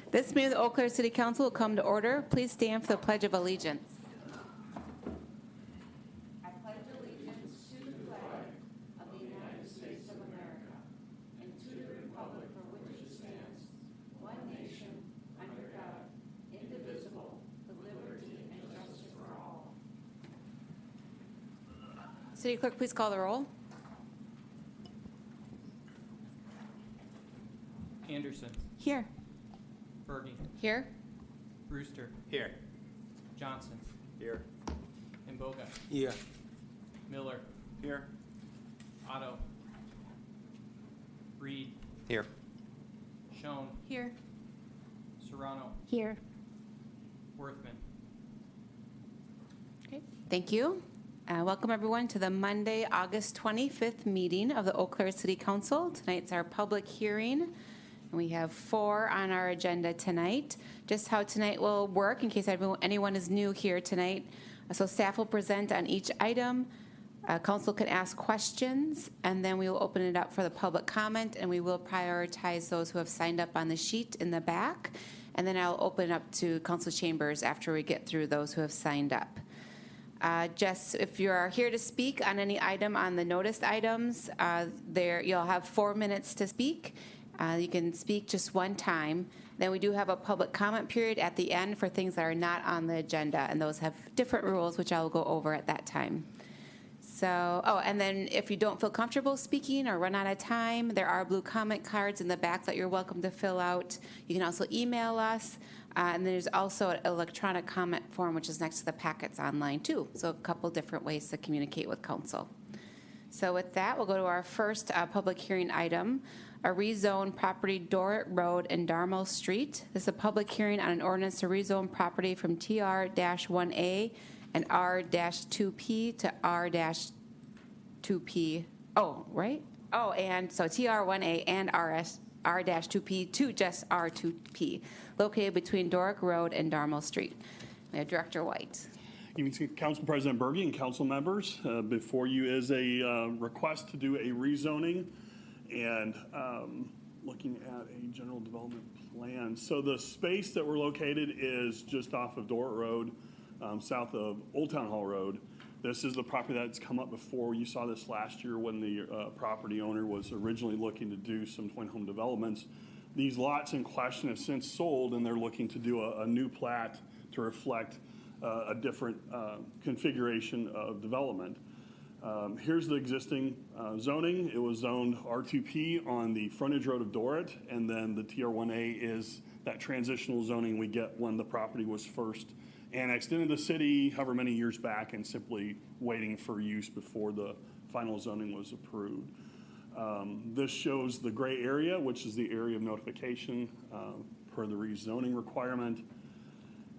This meeting of the Eau Claire City Council will come to order. Please stand for the Pledge of Allegiance. I pledge allegiance to the flag of the United States of America and to the republic for which it stands, one nation, under God, indivisible, with liberty and justice for all. City Clerk, please call the roll. Anderson. Here. Berge. Here. Brewster. Here. Johnson. Here. Imboga. Here. Miller. Here. Otto. Reed. Here. Schoen. Here. Serrano. Here. Worthman. Okay, thank you. Welcome everyone to the Monday, August 25th meeting of the Eau Claire City Council. Tonight's our public hearing, and we have 4 on our agenda tonight. Just how tonight will work, in case anyone is new here tonight. So staff will present on each item. Council can ask questions, and then we will open it up for the public comment, and we will prioritize those who have signed up on the sheet in the back. And then I'll open it up to council chambers after we get through those who have signed up. Just if you are here to speak on any item on the noticed items, you'll have 4 minutes to speak. You can speak just one time. Then we do have a public comment period at the end for things that are not on the agenda, and those have different rules, which I will go over at that time. So, and then if you don't feel comfortable speaking or run out of time, there are blue comment cards in the back that you're welcome to fill out. You can also email us. And there's also an electronic comment form, which is next to the packets online, too. So a couple different ways to communicate with council. So with that, we'll go to our first public hearing item, a rezone property Dorrit Road and Darmo Street. This is a public hearing on an ordinance to rezone property from TR-1A and R-2P to R-2P. Oh, right? Oh, and so TR-1A and R-2P to just R-2P, located between Doric Road and Darmo Street. We have Director White. You can see Council President Berge and council members. Before you is a request to do a rezoning and looking at a general development plan. So the space that we're located is just off of Doric Road, south of Old Town Hall Road. This is the property that's come up before. You saw this last year when the property owner was originally looking to do some twin home developments. These lots in question have since sold, and they're looking to do a new plat to reflect a different configuration of development. Here's the existing zoning. It was zoned R2P on the frontage road of Dorrit, and then the TR1A is that transitional zoning we get when the property was first annexed into the city however many years back and simply waiting for use before the final zoning was approved. This shows the gray area, which is the area of notification per the rezoning requirement.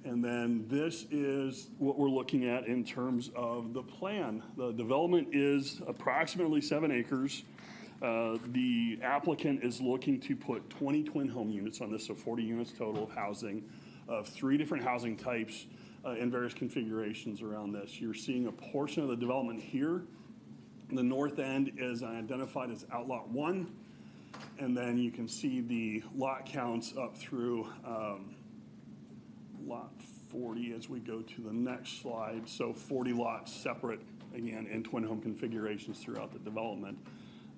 And then this is what we're looking at in terms of the plan. The development is approximately 7 acres. The applicant is looking to put 20 twin home units on this, so 40 units total of housing of 3 different housing types in various configurations around this. You're seeing a portion of the development here. The north end is identified as Outlot 1, and then you can see the lot counts up through lot 40 as we go to the next slide. So 40 lots separate, again, in twin home configurations throughout the development.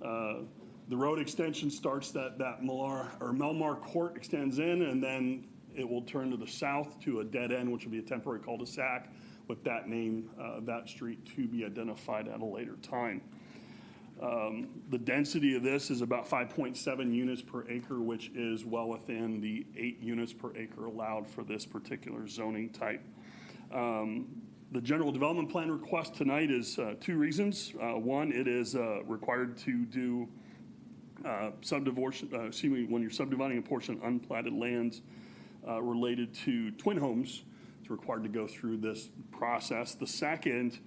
The road extension starts that Melmar Court extends in, and then it will turn to the south to a dead end, which will be a temporary cul-de-sac with that name, that street to be identified at a later time. The density of this is about 5.7 units per acre, which is well within the 8 units per acre allowed for this particular zoning type. The general development plan request tonight is 2 reasons. One, it is required to do when you're subdividing a portion of unplatted lands related to twin homes, it's required to go through this process. The second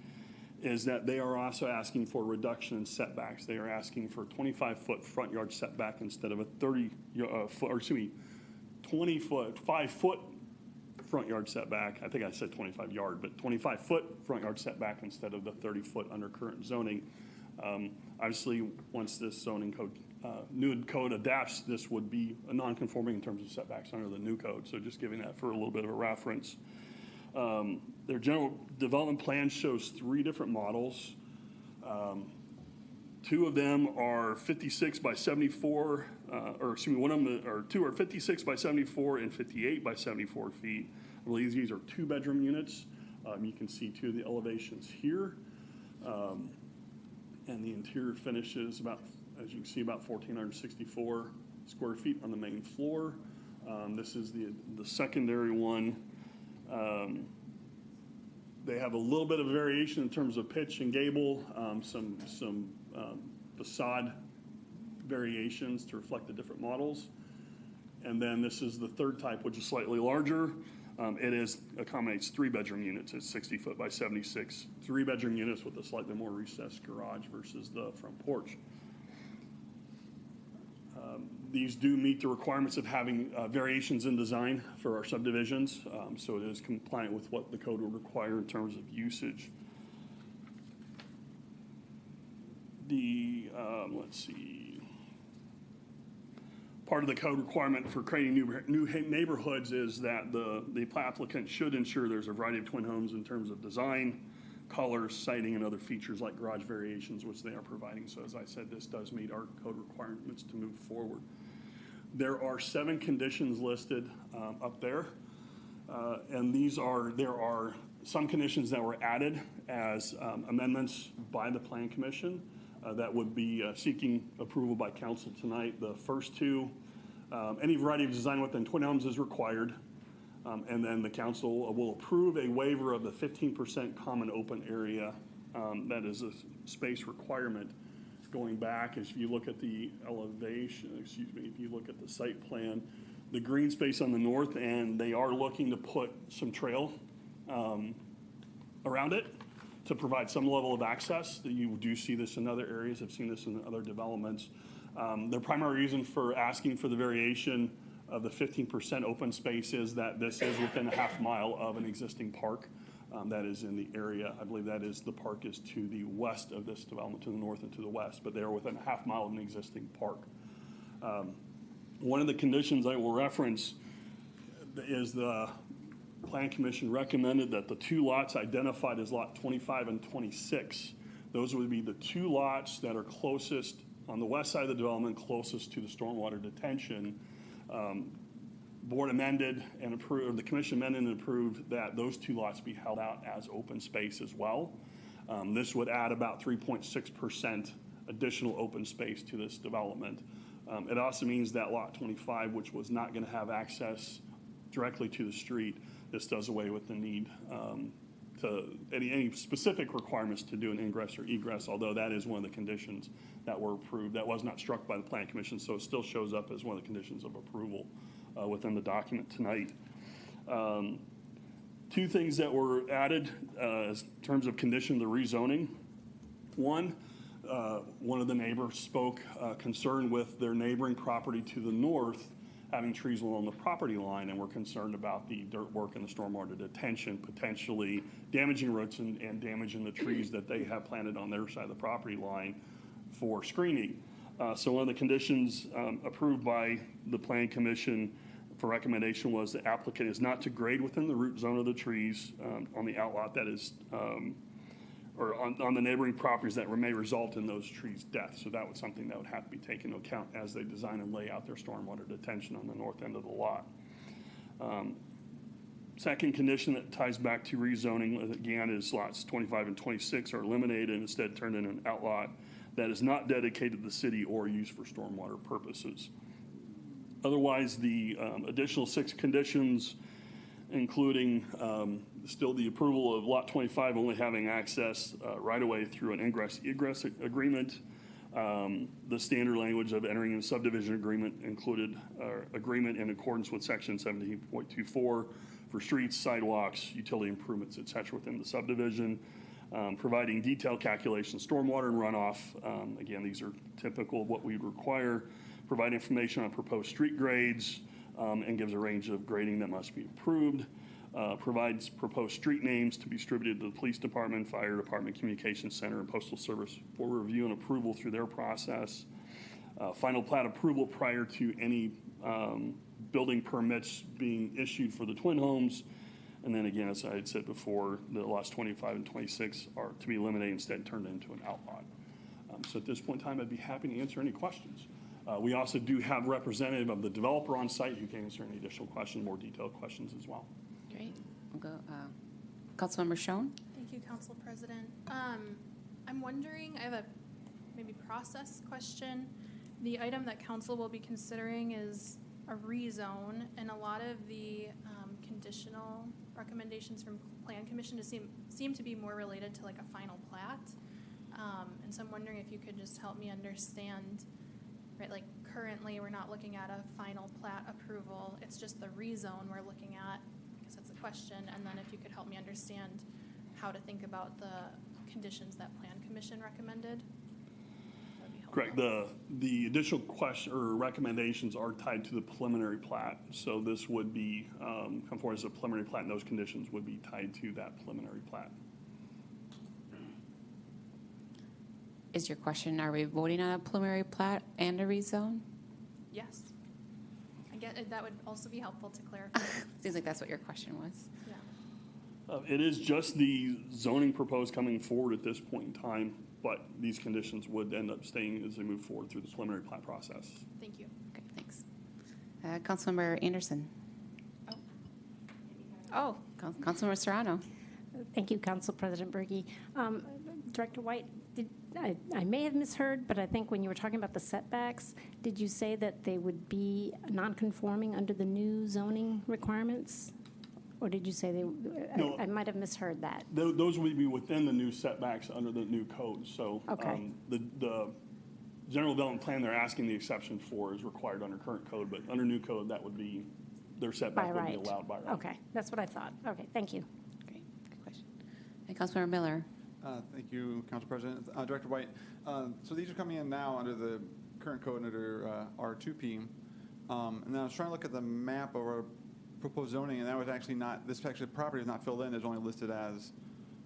is that they are also asking for a reduction in setbacks. They are asking for a 25-foot front yard setback instead of a 5-foot front yard setback. I think I said 25 yard, but 25-foot front yard setback instead of the 30-foot under current zoning. Obviously, once this zoning code new code adapts, this would be a non-conforming in terms of setbacks under the new code. So just giving that for a little bit of a reference. Their general development plan shows 3 different models. 2 of them are 56 by 74, or excuse me, one of them, or 2 are 56 by 74 and 58 by 74 feet. I believe these are 2-bedroom units. You can see 2 of the elevations here. And the interior finish is about, as you can see, about 1,464 square feet on the main floor. This is the secondary one. They have a little bit of variation in terms of pitch and gable, some facade variations to reflect the different models. And then this is the third type, which is slightly larger. It accommodates 3-bedroom units. It's 60 foot by 76. 3-bedroom units with a slightly more recessed garage versus the front porch. These do meet the requirements of having variations in design for our subdivisions, so it is compliant with what the code would require in terms of usage. Let's see. Part of the code requirement for creating new neighborhoods is that the applicant should ensure there's a variety of twin homes in terms of design, colors, siting, and other features like garage variations, which they are providing. So as I said, this does meet our code requirements to move forward. There are 7 conditions listed up there, and there are some conditions that were added as amendments by the Plan Commission that would be seeking approval by council tonight. The first 2, any variety of design within twin homes is required, and then the council will approve a waiver of the 15% common open area. That is a space requirement. Going back, if you look at the elevation, if you look at the site plan, the green space on the north end, they are looking to put some trail around it to provide some level of access. You do see this in other areas. I've seen this in other developments. The primary reason for asking for the variation of the 15% open space is that this is within a half mile of an existing park that is in the area. I believe the park is to the west of this development, to the north and to the west, but they are within a half mile of an existing park. One of the conditions I will reference is the Plan Commission recommended that the 2 lots identified as lot 25 and 26, those would be the 2 lots that are closest on the west side of the development, closest to the stormwater detention. Board amended and approved, the commission amended and approved that those 2 lots be held out as open space as well. This would add about 3.6% additional open space to this development. It also means that lot 25, which was not going to have access directly to the street, this does away with the need to any specific requirements to do an ingress or egress, although that is one of the conditions that were approved. That was not struck by the Plan Commission, so it still shows up as one of the conditions of approval within the document tonight. 2 things that were added in terms of condition of the rezoning. One of the neighbors spoke concern with their neighboring property to the north having trees along the property line, and we're concerned about the dirt work and the stormwater detention potentially damaging roots and damaging the trees that they have planted on their side of the property line for screening. So one of the conditions approved by the Plan Commission for recommendation was the applicant is not to grade within the root zone of the trees on the outlot that is, or on the neighboring properties that may result in those trees' death. So that was something that would have to be taken into account as they design and lay out their stormwater detention on the north end of the lot. Second condition that ties back to rezoning, again, is lots 25 and 26 are eliminated and instead turned into an outlot that is not dedicated to the city or used for stormwater purposes. Otherwise, the additional 6 conditions, including still the approval of lot 25 only having access right away through an ingress-egress agreement. The standard language of entering a subdivision agreement included agreement in accordance with section 17.24 for streets, sidewalks, utility improvements, et cetera, within the subdivision. Providing detailed calculations, stormwater and runoff. Again, these are typical of what we'd require. Provide information on proposed street grades and gives a range of grading that must be approved. Provides proposed street names to be distributed to the police department, fire department, communications center, and postal service for review and approval through their process. final plat approval prior to any building permits being issued for the twin homes. And then again, as I had said before, the lots 25 and 26 are to be eliminated, instead turned into an outlot. So at this point in time, I'd be happy to answer any questions. We also do have representative of the developer on site who can answer any additional questions, more detailed questions as well. Great. We'll go, Councilmember Schoen? Thank you, Council President. I'm wondering, I have a maybe process question. The item that council will be considering is a rezone, and a lot of the conditional recommendations from Plan Commission seem to be more related to like a final plat. And so I'm wondering if you could just help me understand, right, like currently we're not looking at a final plat approval, it's just the rezone we're looking at. I guess that's the question. And then if you could help me understand how to think about the conditions that Plan Commission recommended. That would be helpful. Correct. The additional question or recommendations are tied to the preliminary plat. So this would be, come forward as a preliminary plat, and those conditions would be tied to that preliminary plat. Is your question, are we voting on a preliminary plat and a rezone? Yes. I get it. That would also be helpful to clarify. Seems like that's what your question was. Yeah. It is just the zoning proposed coming forward at this point in time, but these conditions would end up staying as they move forward through the preliminary plat process. Thank you. Okay, thanks. Councilmember Anderson? Oh, Councilmember Serrano? Thank you, Council President Berge. Director White, I may have misheard, but I think when you were talking about the setbacks, did you say that they would be non-conforming under the new zoning requirements? Or did you say they, No. I might have misheard that. Those would be within the new setbacks under the new code. So Okay. The general development plan they're asking the exception for is required under current code, but under new code, that would be, their By setback would be right. allowed by right. Okay, that's what I thought. Okay, thank you. Great, good question. And Councilmember Miller? Thank you, Council President. Director White, so these are coming in now under the current code under R2P. And then I was trying to look at the map of our proposed zoning, and that was actually not, this actually property is not filled in, it's only listed as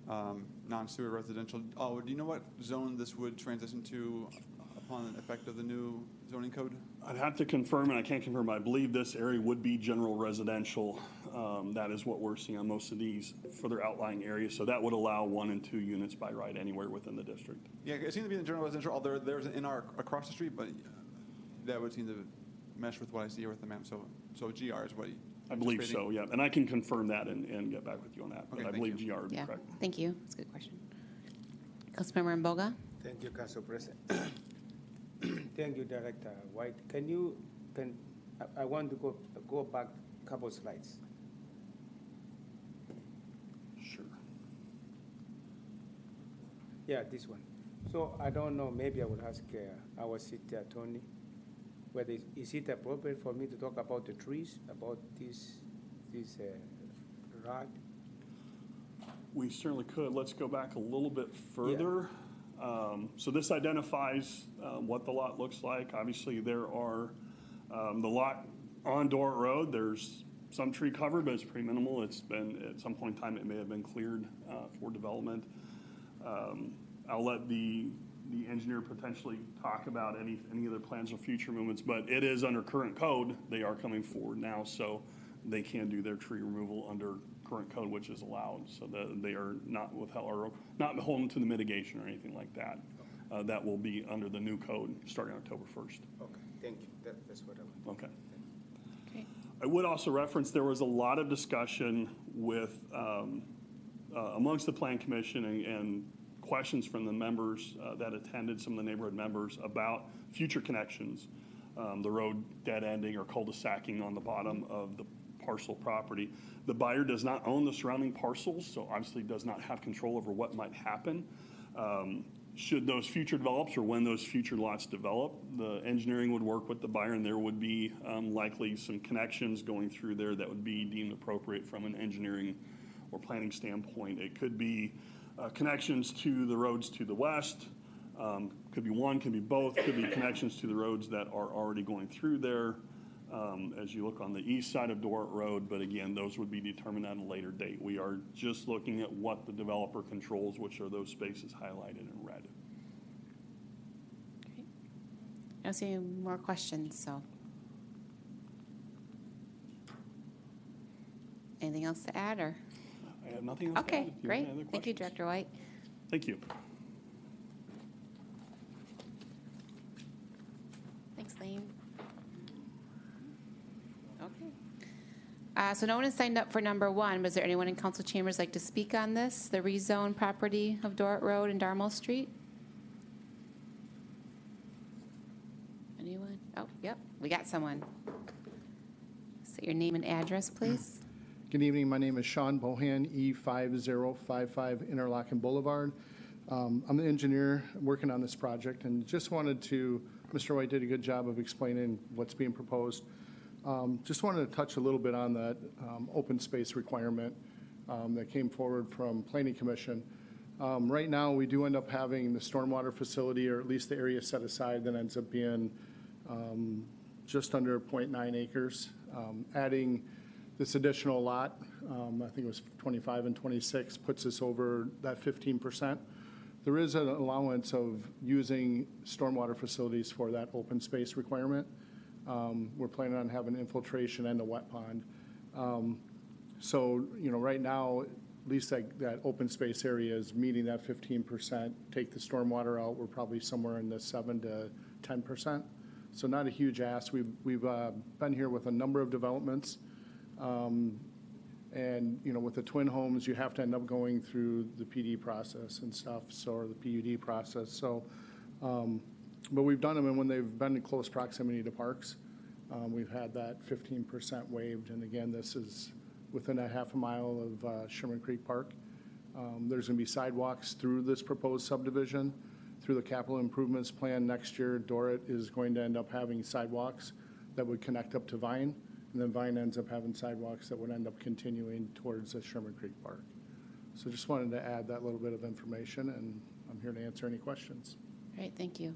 non-sewer residential. Oh, do you know what zone this would transition to upon the effect of the new zoning code? I'd have to confirm, and I can't confirm, I believe this area would be general residential. That is what we're seeing on most of these for their outlying areas. So that would allow 1 and 2 units by right anywhere within the district. Yeah, it seems to be in general residential, although there's an NR across the street, but that would seem to mesh with what I see here with the map. So GR is what you. I believe so, yeah. And I can confirm that and get back with you on that. But Okay, I thank believe you. GR would be Yeah, correct. thank you. That's a good question. Councilmember Mboga? Thank you, Council President. Thank you, Director White. I want to go back a couple slides. Sure. Yeah, this one. So I don't know, maybe I will ask our city attorney, whether is it appropriate for me to talk about the trees, about this rod? We certainly could. Let's go back a little bit further. So this identifies what the lot looks like. Obviously, there are the lot on Dorrit Road. There's some tree cover, but it's pretty minimal. It's been, at some point in time, it may have been cleared for development. I'll let the engineer potentially talk about any other plans or future movements, but it is under current code. They are coming forward now, so they can do their tree removal under current code, which is allowed, so that they are not withheld or not beholden to the mitigation or anything like that. That will be under the new code starting October 1st. Okay, thank you. That's what I want. Okay. Okay. I would also reference there was a lot of discussion with amongst the Plan Commission and questions from the members that attended, some of the neighborhood members, about future connections, the road dead ending or cul-de-sacing on the bottom of the parcel property. The buyer does not own the surrounding parcels, so obviously does not have control over what might happen. Should those future develops or when those future lots develop, the engineering would work with the buyer, and there would be likely some connections going through there that would be deemed appropriate from an engineering or planning standpoint. It could be connections to the roads to the west, could be one, could be both, could be connections to the roads that are already going through there as you look on the east side of Dorrit Road, but again, those would be determined at a later date. We are just looking at what the developer controls, which are those spaces highlighted in red. don't see any more questions, so. Anything else to add, or? I have nothing else to add. Okay, If you have great. any other Thank you, questions. Director White. Thank you. Thanks, Lane. Okay. So no one has signed up for number 1. Was there anyone in council chambers like to speak on this, the rezone property of Dorrit Road and Dartmouth Street? Anyone? Oh, yep, we got someone. Say your name and address, please. Good evening. My name is Sean Bohan, E5055 Interlochen Boulevard. I'm the engineer working on this project, and just wanted to, Mr. White did a good job of explaining what's being proposed. Just wanted to touch a little bit on that open space requirement that came forward from Planning Commission. Right now, we do end up having the stormwater facility, or at least the area set aside, that ends up being just under 0.9 acres. Adding this additional lot, I think it was 25 and 26, puts us over that 15%. There is an allowance of using stormwater facilities for that open space requirement. We're planning on having infiltration and a wet pond. So, right now, at least that open space area is meeting that 15%. Take the stormwater out, we're probably somewhere in the 7 to 10%. So not a huge ask. We've been here with a number of developments. And, with the twin homes, you have to end up going through the PD process and stuff, or the PUD process. So, but we've done them, and when they've been in close proximity to parks, we've had that 15% waived. And again, this is within a half a mile of Sherman Creek Park. There's going to be sidewalks through this proposed subdivision. Through the capital improvements plan next year, Dorrit is going to end up having sidewalks that would connect up to Vine, and then Vine ends up having sidewalks that would end up continuing towards the Sherman Creek Park. So just wanted to add that little bit of information, and I'm here to answer any questions. Great, thank you.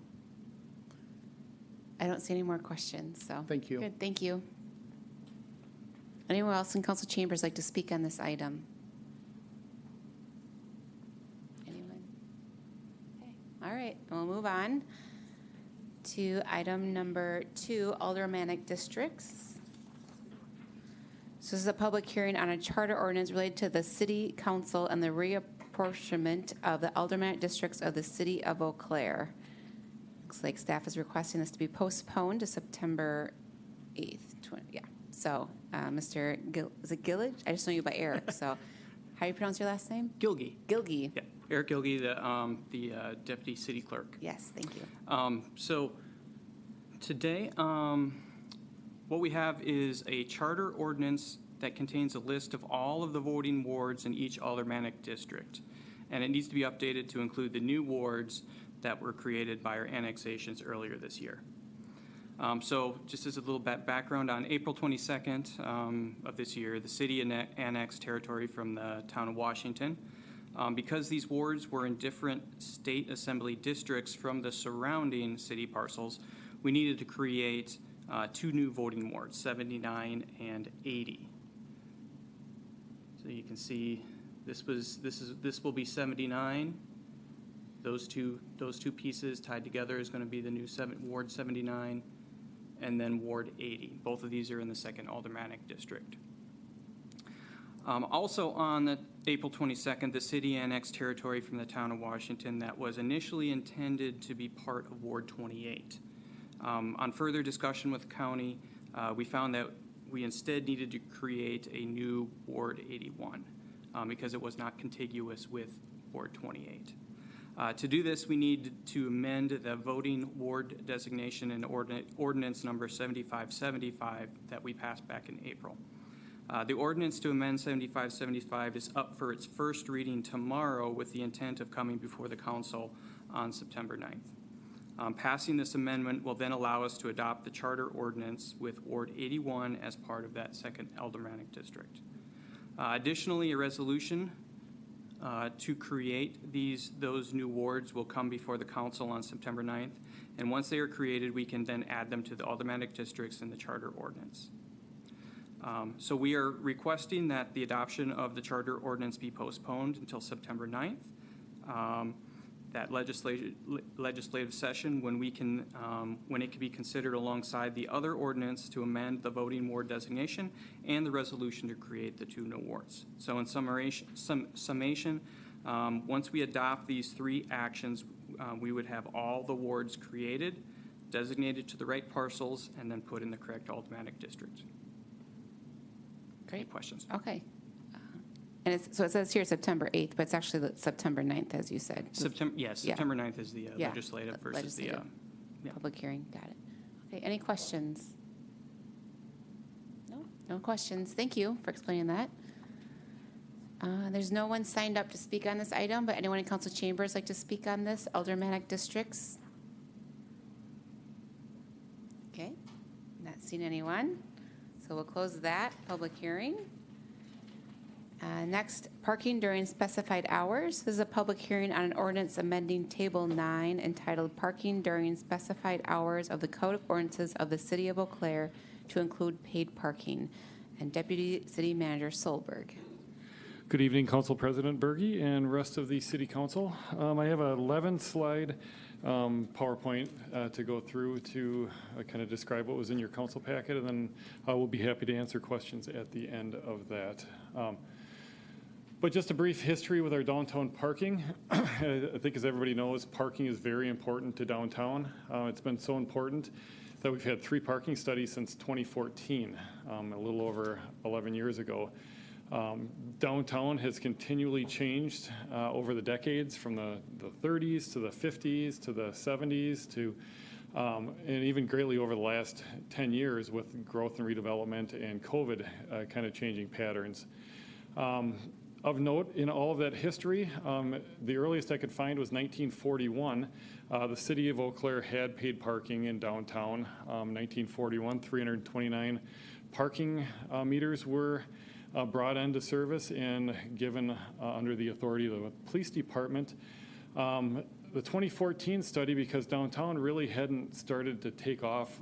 I don't see any more questions, so. Thank you. Good, thank you. Anyone else in council chambers like to speak on this item? Anyone? Okay, all right, we'll move on to item number 2, aldermanic districts. So this is a public hearing on a charter ordinance related to the city council and the reapportionment of the aldermanic districts of the city of Eau Claire. Looks like staff is requesting this to be postponed to September 8th. Yeah. So, Mr. Is it Gillage? I just know you by Eric. So, how do you pronounce your last name? Gilgy. Gilgy. Yeah, Eric Gilgy, the deputy city clerk. Yes, thank you. So today, what we have is a charter ordinance that contains a list of all of the voting wards in each aldermanic district. And it needs to be updated to include the new wards that were created by our annexations earlier this year. So just as a little bit background, on April 22nd of this year, the city annexed territory from the town of Washington. Because these wards were in different state assembly districts from the surrounding city parcels, we needed to create 2 new voting wards, 79 and 80. So you can see this will be 79. Those two pieces tied together is going to be the new Ward 79, and then Ward 80. Both of these are in the 2nd Aldermanic District. Also on the April 22nd, the city annexed territory from the town of Washington that was initially intended to be part of Ward 28. On further discussion with the county, we found that we instead needed to create a new Ward 81 because it was not contiguous with Ward 28. To do this, we need to amend the voting ward designation in ordinance number 7575 that we passed back in April. The ordinance to amend 7575 is up for its first reading tomorrow with the intent of coming before the council on September 9th. Passing this amendment will then allow us to adopt the charter ordinance with Ward 81 as part of that 2nd Aldermanic District. Additionally, a resolution to create those new wards will come before the council on September 9th, and once they are created, we can then add them to the aldermanic districts in the charter ordinance. So we are requesting that the adoption of the charter ordinance be postponed until September 9th. that legislative session when when it can be considered alongside the other ordinance to amend the voting ward designation and the resolution to create the 2 new wards. So in summation, once we adopt these 3 actions, we would have all the wards created, designated to the right parcels, and then put in the correct automatic district. Any Great. questions? Okay. And so it says here September 8th, but it's actually September 9th, as you said. September 9th is the Yeah, legislative versus the, legislative. yeah. Public hearing, got it. Okay, any questions? No, no questions. Thank you for explaining that. There's no one signed up to speak on this item, but anyone in council chambers like to speak on this, aldermanic districts? Okay, not seen anyone. So we'll close that public hearing. Next, parking during specified hours. This is a public hearing on an ordinance amending Table 9 entitled Parking During Specified Hours of the Code of Ordinances of the City of Eau Claire to include paid parking. And Deputy City Manager Solberg. Good evening, Council President Berge and rest of the City Council. I have an 11-slide PowerPoint to go through to kind of describe what was in your council packet, and then we'll be happy to answer questions at the end of that. But just a brief history with our downtown parking. I think as everybody knows, parking is very important to downtown. It's been so important that we've had 3 parking studies since 2014, a little over 11 years ago. Downtown has continually changed over the decades, from the 30s to the 50s to the 70s to, and even greatly over the last 10 years with growth and redevelopment and COVID kind of changing patterns. Of note, in all of that history, the earliest I could find was 1941. The City of Eau Claire had paid parking in downtown. 1941, 329 parking meters were brought into service and given under the authority of the police department. The 2014 study, because downtown really hadn't started to take off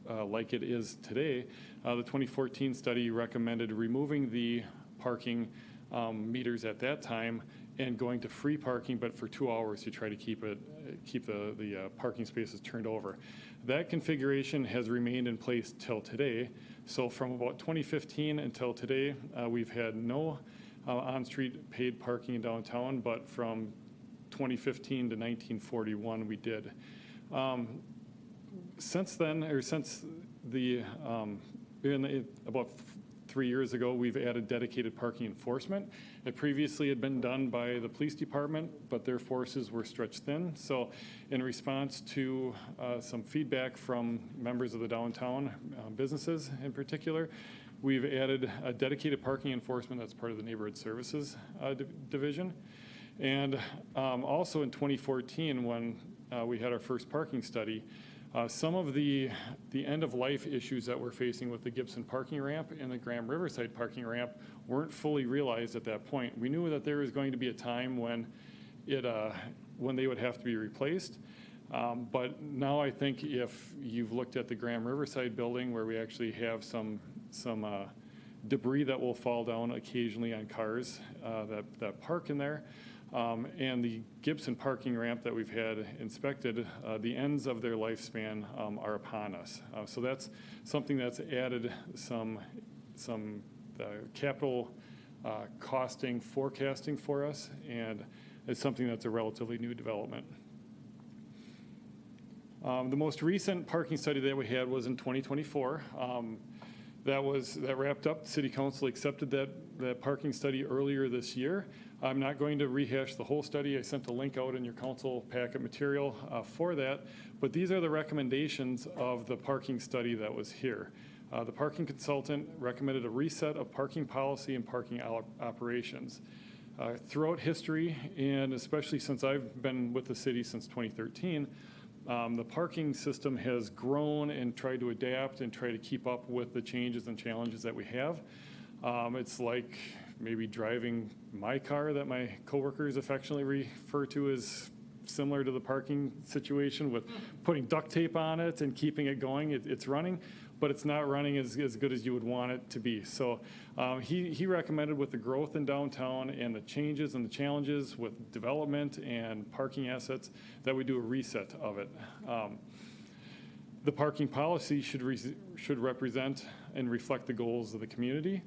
like it is today, the 2014 study recommended removing the parking meters at that time and going to free parking, but for 2 hours to try to keep the parking spaces turned over. That configuration has remained in place till today. So from about 2015 until today, we've had no on-street paid parking in downtown, but from 2015 to 1941, we did. Since then, or since about 3 years ago, we've added dedicated parking enforcement. It previously had been done by the police department, but their forces were stretched thin. So in response to some feedback from members of the downtown businesses in particular, we've added a dedicated parking enforcement that's part of the neighborhood services division. And also in 2014, when we had our first parking study, some of the end-of-life issues that we're facing with the Gibson parking ramp and the Graham Riverside parking ramp weren't fully realized at that point. We knew that there was going to be a time when they would have to be replaced. But now I think if you've looked at the Graham Riverside building, where we actually have some debris that will fall down occasionally on cars that park in there, and the Gibson parking ramp that we've had inspected, the ends of their lifespan are upon us. So that's something that's added some capital costing forecasting for us, and it's something that's a relatively new development. The most recent parking study that we had was in 2024. That wrapped up. City Council accepted that parking study earlier this year. I'm not going to rehash the whole study. I sent a link out in your council packet material for that, but these are the recommendations of the parking study that was here. The parking consultant recommended a reset of parking policy and parking operations. Throughout history, and especially since I've been with the city since 2013, the parking system has grown and tried to adapt and try to keep up with the changes and challenges that we have. It's like maybe driving my car that my coworkers affectionately refer to as similar to the parking situation, with putting duct tape on it and keeping it going. It's running. but it's not running as good as you would want it to be. So he recommended, with the growth in downtown and the changes and the challenges with development and parking assets, that we do a reset of it. The parking policy should represent and reflect the goals of the community.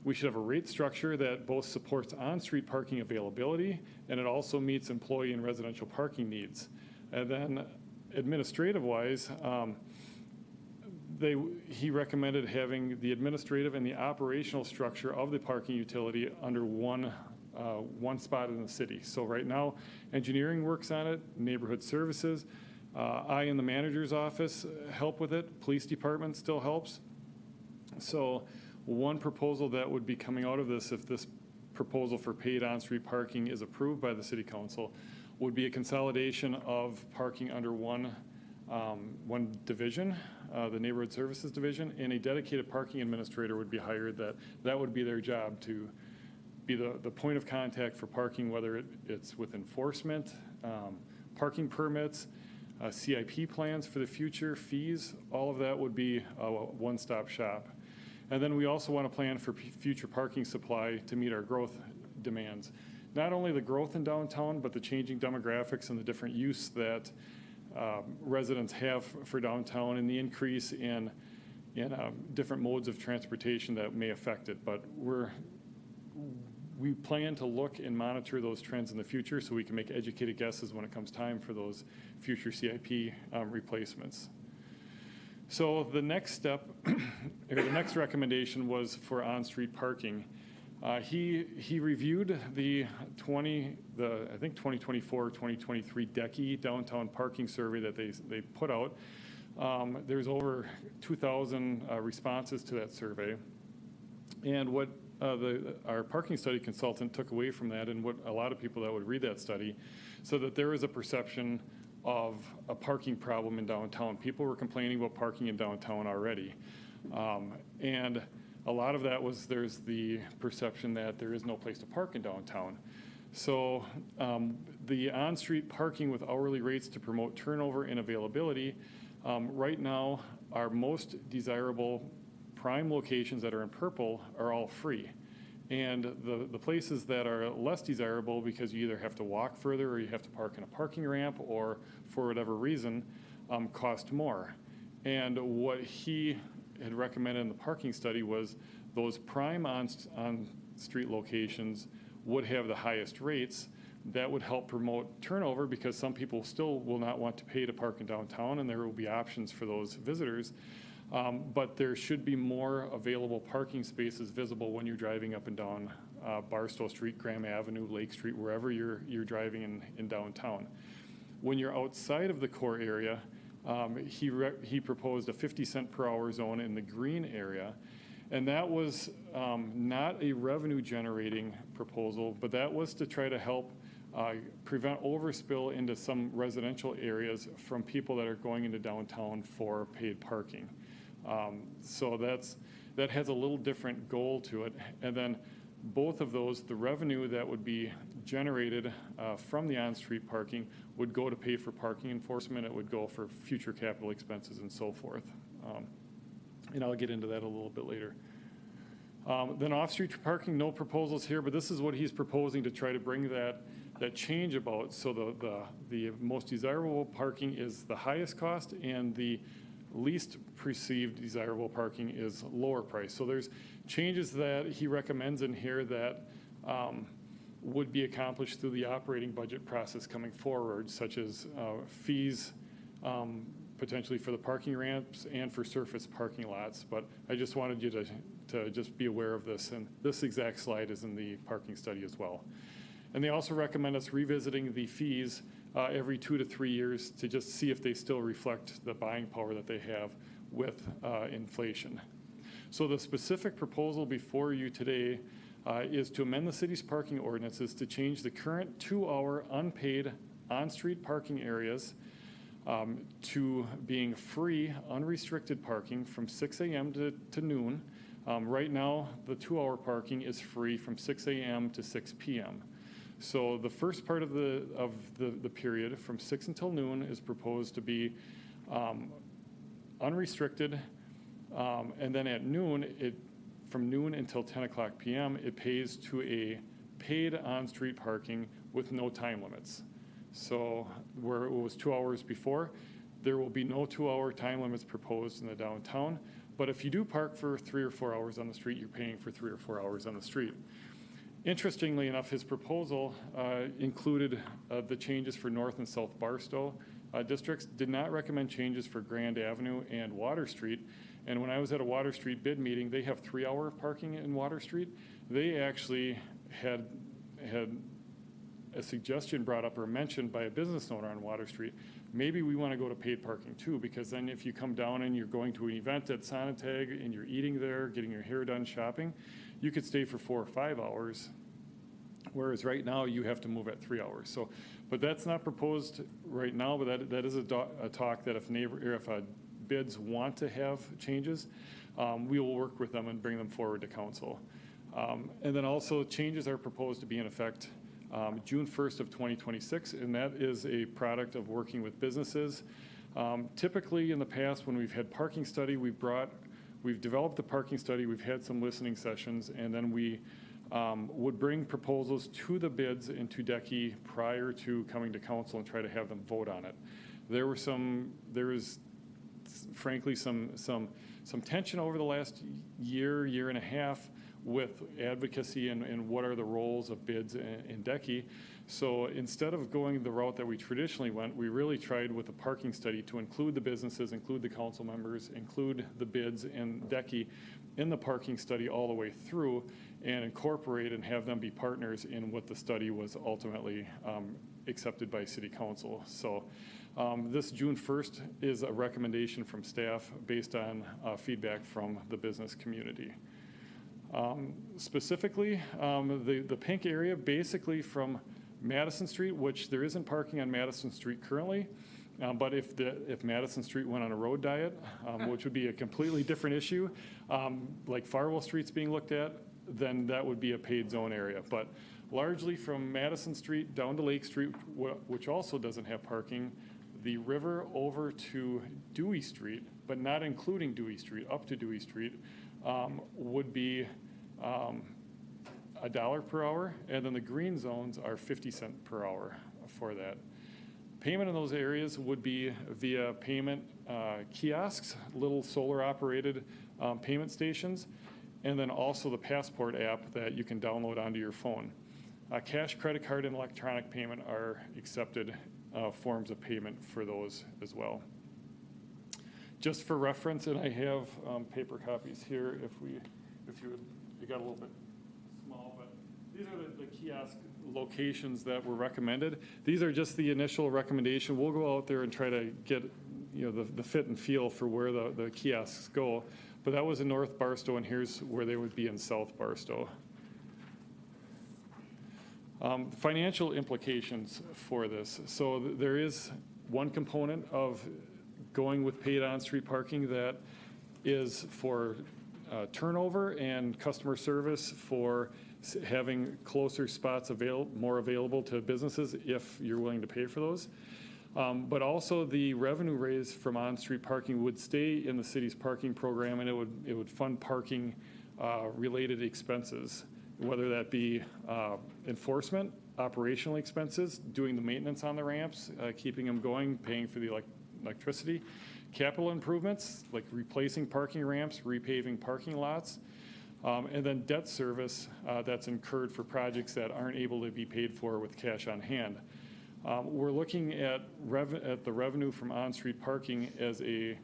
We should have a rate structure that both supports on-street parking availability, and it also meets employee and residential parking needs. And then administrative-wise, he recommended having the administrative and the operational structure of the parking utility under one spot in the city. So right now, engineering works on it, neighborhood services. I in the manager's office help with it. Police department still helps. So one proposal that would be coming out of this, if this proposal for paid on-street parking is approved by the city council, would be a consolidation of parking under one division, the neighborhood services division, and a dedicated parking administrator would be hired. That would be their job, to be the point of contact for parking, whether it's with enforcement, parking permits, CIP plans for the future, fees. All of that would be a one-stop shop. And then we also want to plan for future parking supply to meet our growth demands. Not only the growth in downtown, but the changing demographics and the different use that residents have for downtown, and the increase in different modes of transportation that may affect it. But we plan to look and monitor those trends in the future so we can make educated guesses when it comes time for those future CIP replacements. So the next step, or the next recommendation, was for on-street parking. He reviewed the 2024, 2023 DECI downtown parking survey that they put out. There's over 2,000 responses to that survey. And what our parking study consultant took away from that, and what a lot of people that would read that study, so that there is a perception of a parking problem in downtown. People were complaining about parking in downtown already. And a lot of that was, there's the perception that there is no place to park in downtown. So the on-street parking with hourly rates to promote turnover and availability, right now, our most desirable prime locations that are in purple are all free. And the places that are less desirable, because you either have to walk further or you have to park in a parking ramp, or for whatever reason, cost more. And what he had recommended in the parking study was those prime on-street locations would have the highest rates. That would help promote turnover, because some people still will not want to pay to park in downtown, and there will be options for those visitors. But there should be more available parking spaces visible when you're driving up and down Barstow Street, Graham Avenue, Lake Street, wherever you're driving in downtown. When you're outside of the core area, he proposed a 50-cent per hour zone in the green area. And that was not a revenue-generating proposal, but that was to try to help prevent overspill into some residential areas from people that are going into downtown for paid parking. So that has a little different goal to it. And then both of those, the revenue that would be generated from the on-street parking would go to pay for parking enforcement. It would go for future capital expenses and so forth. And I'll get into that a little bit later. Then off-street parking, no proposals here, but this is what he's proposing to try to bring that change about. So the most desirable parking is the highest cost, and the least perceived desirable parking is lower price. So there's changes that he recommends in here that would be accomplished through the operating budget process coming forward, such as fees potentially for the parking ramps and for surface parking lots. But I just wanted you to just be aware of this, and this exact slide is in the parking study as well. And they also recommend us revisiting the fees every 2 to 3 years to just see if they still reflect the buying power that they have with inflation. So the specific proposal before you today is to amend the city's parking ordinances to change the current 2-hour unpaid on-street parking areas to being free, unrestricted parking from 6 a.m. to noon. Right now, the 2-hour parking is free from 6 a.m. to 6 p.m. So the first part of the period from 6 until noon is proposed to be unrestricted And then at noon, from noon until 10 o'clock p.m., it pays to a paid on-street parking with no time limits. So where it was 2 hours before, there will be no 2-hour time limits proposed in the downtown. But if you do park for 3 or 4 hours on the street, you're paying for 3 or 4 hours on the street. Interestingly enough, his proposal included the changes for North and South Barstow districts, did not recommend changes for Grand Avenue and Water Street. And when I was at a Water Street bid meeting, they have 3-hour parking in Water Street. They actually had a suggestion brought up or mentioned by a business owner on Water Street. Maybe we want to go to paid parking too, because then if you come down and you're going to an event at Sonatag and you're eating there, getting your hair done, shopping, you could stay for 4 or 5 hours, whereas right now you have to move at 3 hours. So, but that's not proposed right now, but that is a talk that if bids want to have changes, we will work with them and bring them forward to council. And then also changes are proposed to be in effect June 1st of 2026, and that is a product of working with businesses. Typically in the past when we've had parking study, we've developed the parking study, we've had some listening sessions, and then we would bring proposals to the bids and to DECI prior to coming to council and try to have them vote on it. There was frankly some tension over the last year and a half with advocacy and what are the roles of bids in DECI. So instead of going the route that we traditionally went, we really tried with the parking study to include the businesses, include the council members, include the bids and DECI in the parking study all the way through and incorporate and have them be partners in what the study was ultimately accepted by City Council. So this June 1st is a recommendation from staff based on feedback from the business community. Specifically, the pink area basically from Madison Street, which there isn't parking on Madison Street currently, but if Madison Street went on a road diet, which would be a completely different issue, like Farwell Street's being looked at, then that would be a paid zone area. But largely from Madison Street down to Lake Street, which also doesn't have parking, the river over to Dewey Street, but not including Dewey Street, up to Dewey Street, would be $1 per hour, and then the green zones are 50 cents per hour for that. Payment in those areas would be via payment kiosks, little solar-operated payment stations, and then also the Passport app that you can download onto your phone. Cash, credit card, and electronic payment are accepted forms of payment for those as well. Just for reference, and I have paper copies here if you would, it got a little bit small, but these are the kiosk locations that were recommended. These are just the initial recommendation. We'll go out there and try to get the fit and feel for where the kiosks go. But that was in North Barstow, and here's where they would be in South Barstow. Financial implications for this. So there is one component of going with paid on-street parking that is for turnover and customer service, for having closer spots more available to businesses if you're willing to pay for those. But also the revenue raised from on-street parking would stay in the city's parking program, and it would fund parking related expenses, whether that be enforcement, operational expenses, doing the maintenance on the ramps, keeping them going, paying for the electricity, capital improvements like replacing parking ramps, repaving parking lots, and then debt service that's incurred for projects that aren't able to be paid for with cash on hand. We're looking at the revenue from on-street parking as a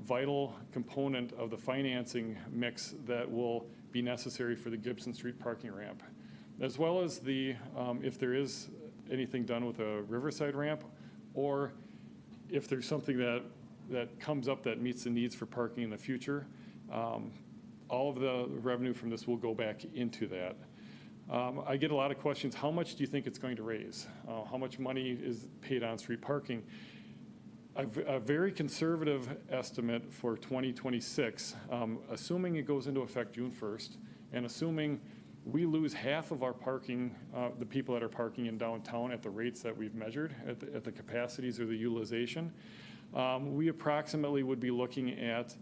vital component of the financing mix that will be necessary for the Gibson Street parking ramp, as well as if there is anything done with a Riverside ramp, or if there's something that comes up that meets the needs for parking in the future. All of the revenue from this will go back into that. I get a lot of questions. How much do you think it's going to raise? How much money is paid on street parking? A very conservative estimate for 2026, assuming it goes into effect June 1st, and assuming we lose half of our parking, the people that are parking in downtown at the rates that we've measured, at the capacities or the utilization, we approximately would be looking at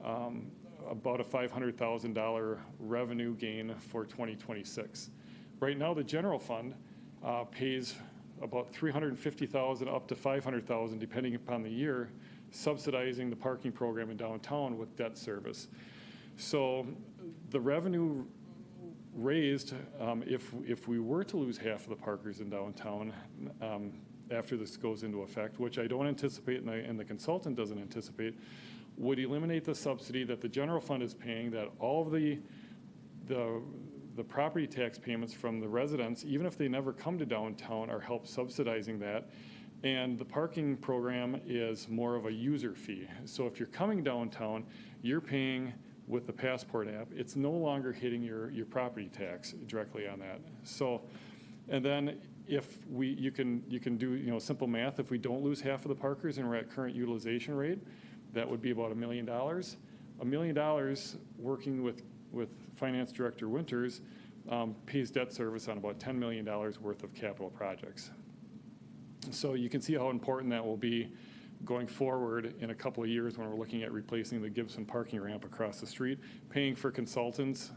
about a $500,000 revenue gain for 2026. Right now, the general fund pays about $350,000 up to $500,000, depending upon the year, subsidizing the parking program in downtown with debt service. So the revenue raised, if we were to lose half of the parkers in downtown after this goes into effect, which I don't anticipate and the consultant doesn't anticipate, would eliminate the subsidy that the general fund is paying, that all of the property tax payments from the residents, even if they never come to downtown, are help subsidizing that. And the parking program is more of a user fee. So if you're coming downtown, you're paying with the Passport app. It's no longer hitting your property tax directly on that. So, and then if you can do simple math. If we don't lose half of the parkers and we're at current utilization rate, that would be about $1 million. $1 million working with Finance Director Winters pays debt service on about $10 million worth of capital projects. So you can see how important that will be going forward in a couple of years when we're looking at replacing the Gibson parking ramp across the street, paying for consultants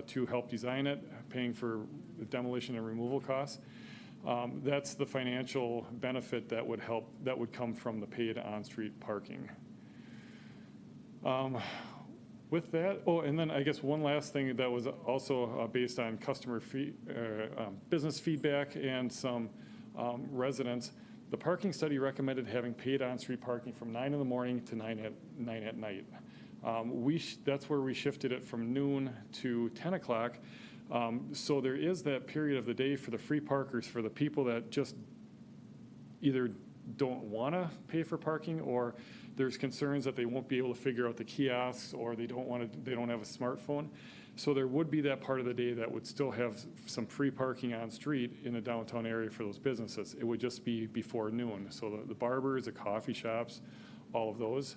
to help design it, paying for the demolition and removal costs. That's the financial benefit that would come from the paid on-street parking. With that, and then I guess one last thing that was also based on business feedback and some residents. The parking study recommended having paid on-street parking from 9 in the morning to 9 at night. That's where we shifted it from noon to 10 o'clock. So there is that period of the day for the free parkers, for the people that just either don't want to pay for parking, or there's concerns that they won't be able to figure out the kiosks, or they don't have a smartphone. So there would be that part of the day that would still have some free parking on street in the downtown area for those businesses. It would just be before noon. So the barbers, the coffee shops, all of those.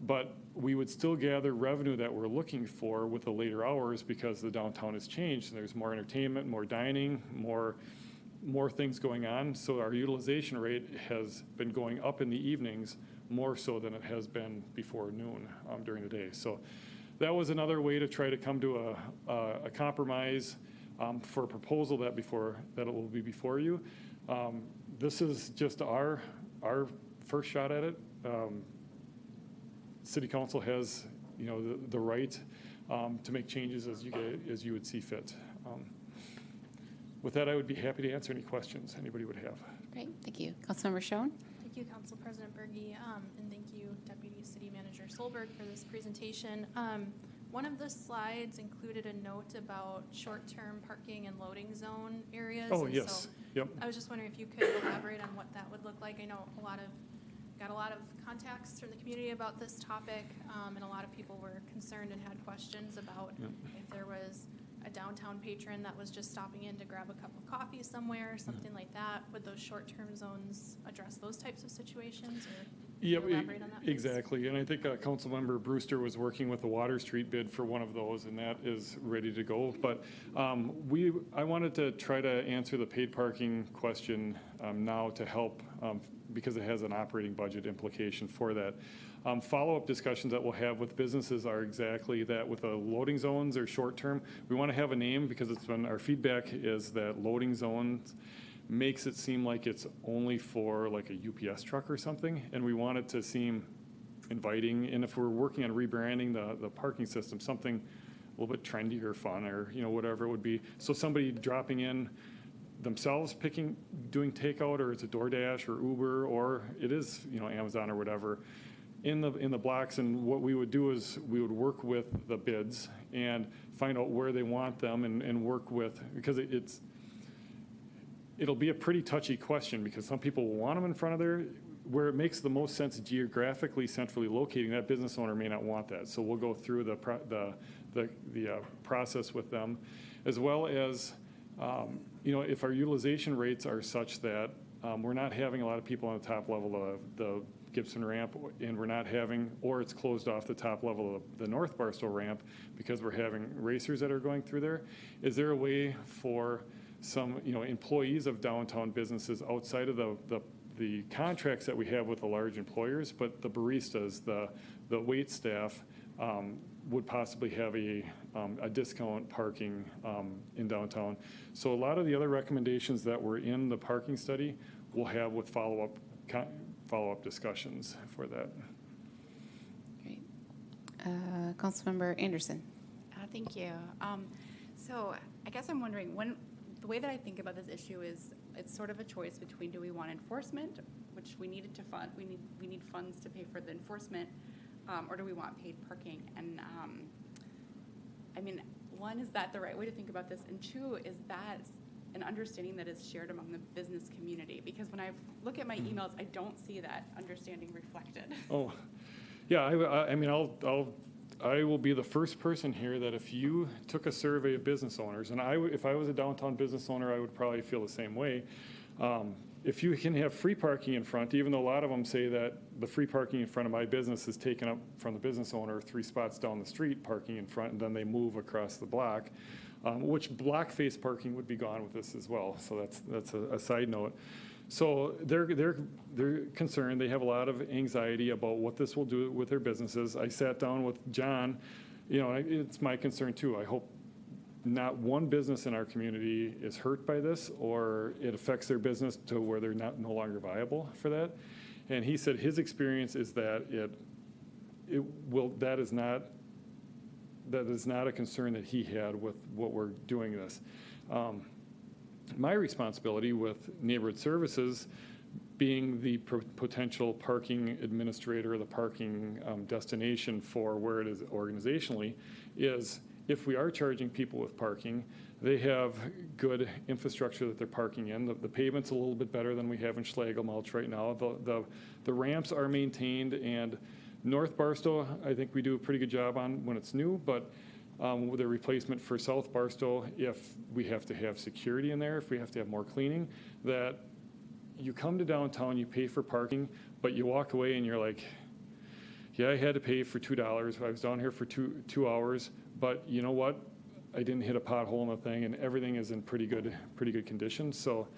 But we would still gather revenue that we're looking for with the later hours, because the downtown has changed. There's more entertainment, more dining, more things going on. So our utilization rate has been going up in the evenings more so than it has been before noon during the day. So that was another way to try to come to a compromise for a proposal that it will be before you. This is just our first shot at it. City Council has the right to make changes as you would see fit. With that, I would be happy to answer any questions anybody would have. Great, thank you. Councilmember Schoen? Thank you, Council President Berge, and thank you, Deputy City Manager Solberg, for this presentation. One of the slides included a note about short-term parking and loading zone areas. Oh, and yes. So Yep. I was just wondering if you could elaborate on what that would look like. I know got a lot of contacts from the community about this topic, and a lot of people were concerned and had questions about if there was a downtown patron that was just stopping in to grab a cup of coffee somewhere or something like that. Would those short-term zones address those types of situations? Or elaborate on that, please? Exactly. And I think Councilmember Brewster was working with the Water Street bid for one of those, and that is ready to go. But I wanted to try to answer the paid parking question now to help because it has an operating budget implication for that. Follow-up discussions that we'll have with businesses are exactly that. With the loading zones or short-term, we want to have a name, because it's been our feedback is that loading zones makes it seem like it's only for like a UPS truck or something, and we want it to seem inviting. And if we're working on rebranding the parking system, something a little bit trendy or fun, or whatever it would be. So somebody dropping in themselves, doing takeout, or it's a DoorDash or Uber, or it is Amazon or whatever, in the blocks. And what we would do is we would work with the bids and find out where they want them, and work with, because it'll be a pretty touchy question, because some people will want them in front of where it makes the most sense geographically centrally locating. That business owner may not want that. So we'll go through the process with them, as well as if our utilization rates are such that we're not having a lot of people on the top level of the Gibson ramp, and we're not having, or it's closed off the top level of the North Barstow ramp because we're having racers that are going through there. Is there a way for some employees of downtown businesses outside of the the contracts that we have with the large employers, but the baristas, the wait staff, would possibly have a discount parking in downtown. So a lot of the other recommendations that were in the parking study we'll have with follow-up discussions for that. Great. Councilmember Anderson. Thank you. So I guess I'm wondering, the way that I think about this issue is it's sort of a choice between, do we want enforcement, which we needed to fund, we need funds to pay for the enforcement, or do we want paid parking? And I mean, one, is that the right way to think about this? And two, is that an understanding that is shared among the business community? Because when I look at my emails, I don't see that understanding reflected. Oh, yeah, I mean, I will be the first person here that if you took a survey of business owners, and if I was a downtown business owner, I would probably feel the same way. If you can have free parking in front, even though a lot of them say that the free parking in front of my business is taken up from the business owner 3 spots down the street, parking in front, and then they move across the block, which block face parking would be gone with this as well. So that's a side note. So they're concerned. They have a lot of anxiety about what this will do with their businesses. I sat down with John. You know, it's my concern too. I hope not one business in our community is hurt by this, or it affects their business to where they're no longer viable for that. And he said his experience is that that is not a concern that he had with what we're doing this. My responsibility with neighborhood services, being the potential parking administrator, the parking destination for where it is organizationally, is if we are charging people with parking, they have good infrastructure that they're parking in. The pavement's a little bit better than we have in Schlegelmilch right now. The ramps are maintained, and North Barstow, I think we do a pretty good job on when it's new, but with a replacement for South Barstow, if we have to have security in there, if we have to have more cleaning, that you come to downtown, you pay for parking, but you walk away and you're like, yeah, I had to pay for $2. I was down here for two hours, but you know what? I didn't hit a pothole in the thing, and everything is in pretty good condition. So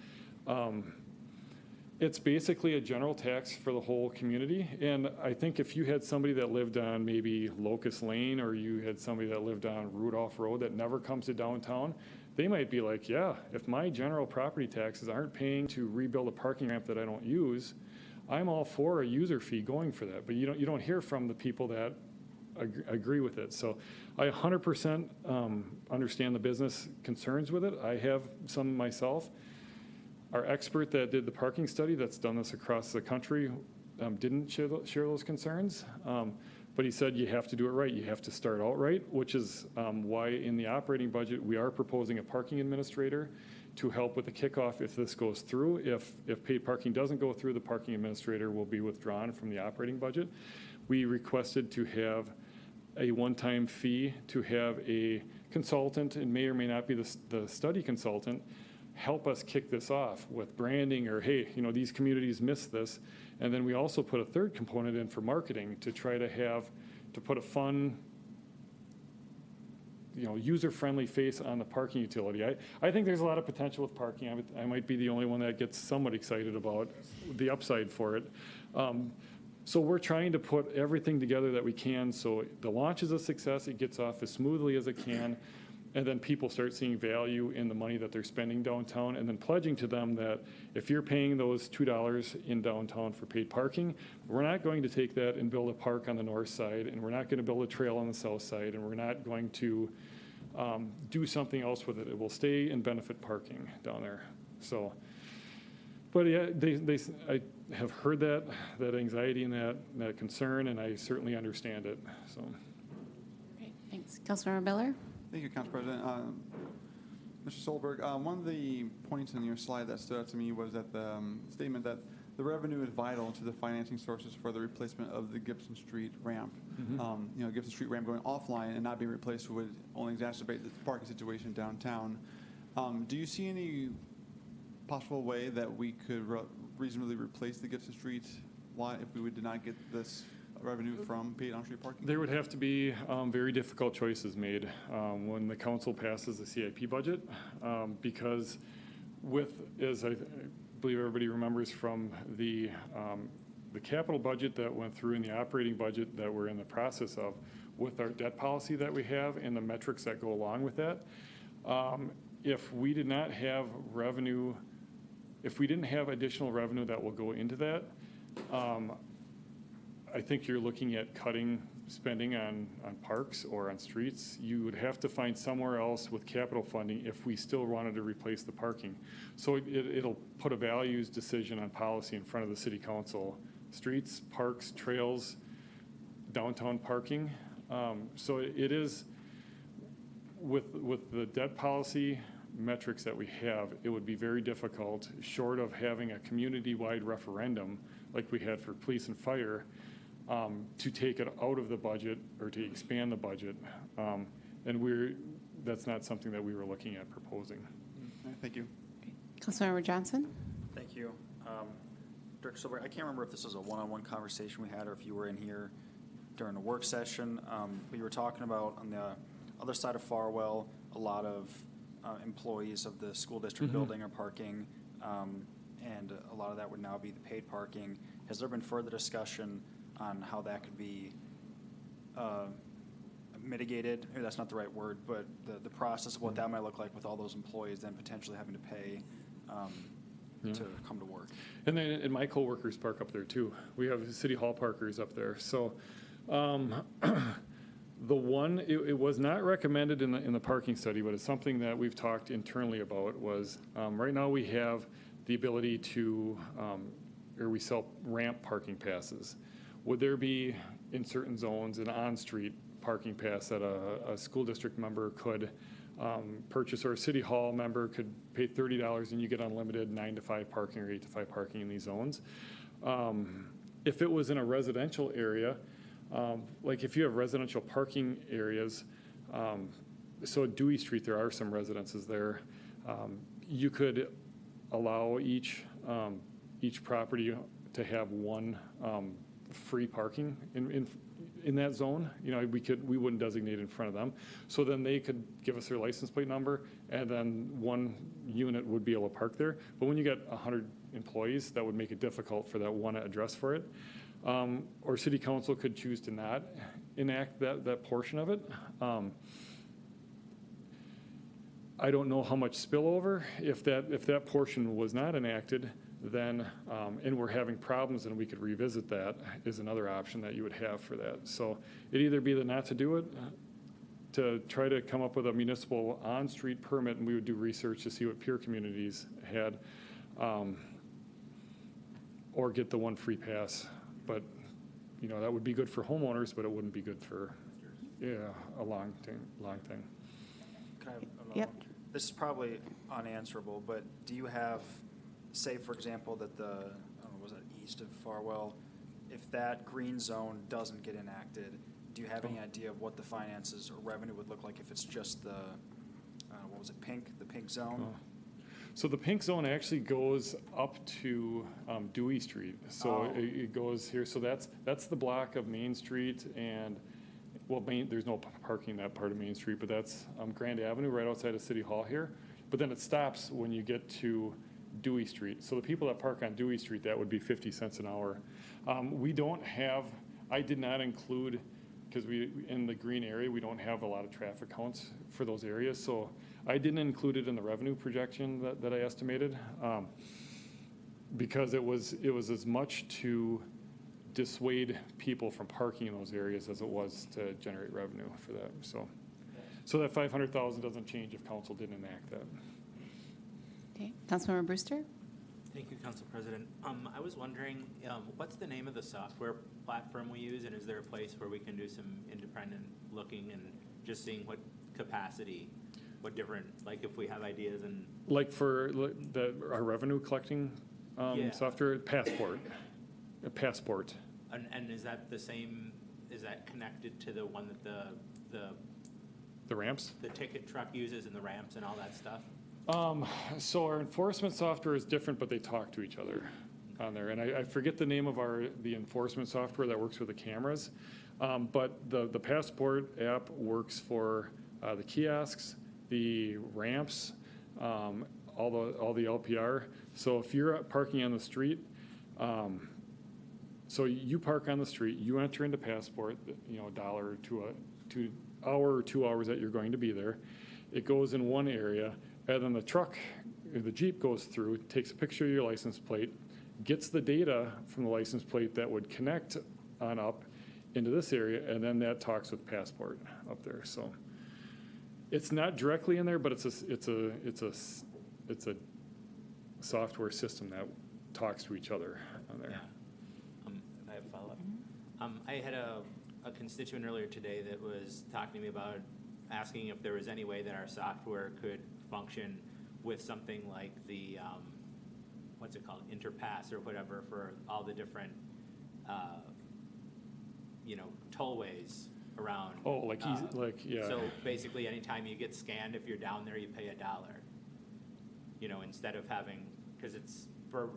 it's basically a general tax for the whole community. And I think if you had somebody that lived on maybe Locust Lane, or you had somebody that lived on Rudolph Road that never comes to downtown, they might be like, yeah, if my general property taxes aren't paying to rebuild a parking ramp that I don't use, I'm all for a user fee going for that. But you don't hear from the people that agree with it. So I 100% understand the business concerns with it. I have some myself. Our expert that did the parking study that's done this across the country didn't share those concerns, but he said you have to do it right. You have to start out right, which is why in the operating budget we are proposing a parking administrator to help with the kickoff if this goes through. If paid parking doesn't go through, the parking administrator will be withdrawn from the operating budget. We requested to have a one-time fee to have a consultant, and may or may not be the study consultant, help us kick this off with branding, or hey, these communities miss this. And then we also put a third component in for marketing to try to put a fun, user-friendly face on the parking utility. I think there's a lot of potential with parking. I might be the only one that gets somewhat excited about the upside for it. So we're trying to put everything together that we can so the launch is a success, it gets off as smoothly as it can, and then people start seeing value in the money that they're spending downtown, and then pledging to them that if you're paying those $2 in downtown for paid parking, we're not going to take that and build a park on the north side, and we're not going to build a trail on the south side, and we're not going to do something else with it. It will stay and benefit parking down there. So, but yeah, I have heard that anxiety and that concern, and I certainly understand it. So. Great, thanks. Councilmember Miller? Thank you, Council President. Mr. Solberg, one of the points in your slide that stood out to me was that the statement that the revenue is vital to the financing sources for the replacement of the Gibson Street ramp. Mm-hmm. Gibson Street ramp going offline and not being replaced would only exacerbate the parking situation downtown. Do you see any possible way that we could reasonably replace the Gibson Street lot if we did not get this revenue from paid on-street parking? There would have to be very difficult choices made when the council passes the CIP budget, because believe everybody remembers from the capital budget that went through and the operating budget that we're in the process of with our debt policy that we have and the metrics that go along with that. If we did not have revenue, if we didn't have additional revenue that will go into that, I think you're looking at cutting spending on parks or on streets. You would have to find somewhere else with capital funding if we still wanted to replace the parking. So it'll put a values decision on policy in front of the city council. Streets, parks, trails, downtown parking. So it is, with the debt policy metrics that we have, it would be very difficult, short of having a community-wide referendum like we had for police and fire, to take it out of the budget or to expand the budget. And that's not something that we were looking at proposing. Thank you. Councilmember Johnson? Thank you. Director Silver, I can't remember if this was a one-on-one conversation we had or if you were in here during a work session. But you were talking about on the other side of Farwell, a lot of employees of the school district building are parking, and a lot of that would now be the paid parking. Has there been further discussion on how that could be mitigated? Maybe that's not the right word, but the process of what that might look like with all those employees then potentially having to pay to come to work. And then and my coworkers park up there too. We have City Hall parkers up there. So it was not recommended in the parking study, but it's something that we've talked internally about was right now we have the ability to, or we sell ramp parking passes. Would there be in certain zones an on-street parking pass that a school district member could purchase, or a city hall member could pay $30 and you get unlimited 9 to 5 parking or 8 to 5 parking in these zones? If it was in a residential area, like if you have residential parking areas, so at Dewey Street, there are some residences there. You could allow each property to have one free parking in that zone. You know, we wouldn't designate in front of them. So then they could give us their license plate number, and then one unit would be able to park there. But when you get 100 employees, that would make it difficult for that one address for it. Or city council could choose to not enact that portion of it. I don't know how much spillover. If that portion was not enacted, then and we're having problems, and we could revisit that is another option that you would have for that. So it'd either be the not to do it, to try to come up with a municipal on-street permit, and we would do research to see what peer communities had, or get the one free pass. But, you know, that would be good for homeowners, but it wouldn't be good for, a long thing. Can I have Yep. This is probably unanswerable, but do you have, say, for example, that was it east of Farwell, if that green zone doesn't get enacted, do you have any idea of what the finances or revenue would look like if it's just the, the pink zone? Oh. So the pink zone actually goes up to Dewey Street. So it goes here. So that's the block of Main Street, and there's no parking in that part of Main Street, but that's Grand Avenue right outside of City Hall here. But then it stops when you get to Dewey Street. So the people that park on Dewey Street, that would be 50 cents an hour. I did not include, because in the green area, we don't have a lot of traffic counts for those areas. So I didn't include it in the revenue projection that I estimated, because it was as much to dissuade people from parking in those areas as it was to generate revenue for that. So that 500,000 doesn't change if council didn't enact that. Okay, Councilmember Brewster? Thank you, Council President. I was wondering, what's the name of the software platform we use, and is there a place where we can do some independent looking and just seeing what capacity, what different, like if we have ideas and... Like for our revenue collecting software, Passport. And is that the same, is that connected to the one that the ramps? The ticket truck uses and the ramps and all that stuff? So our enforcement software is different, but they talk to each other on there. And I forget the name of the enforcement software that works with the cameras. But the Passport app works for the kiosks, the ramps, all the LPR. So if you're parking on the street, so you park on the street, you enter into Passport, you know, $1 to hour or 2 hours that you're going to be there. It goes in one area, and then the truck, or the Jeep goes through, takes a picture of your license plate, gets the data from the license plate that would connect on up into this area, and then that talks with Passport up there. So it's not directly in there, but it's a software system that talks to each other on there. Yeah. I have a follow-up. I had a constituent earlier today that was talking to me about asking if there was any way that our software could function with something like the, what's it called, Interpass or whatever for all the different, tollways around. Oh, like yeah. So basically, anytime you get scanned, if you're down there, you pay $1. Instead of having, because it's for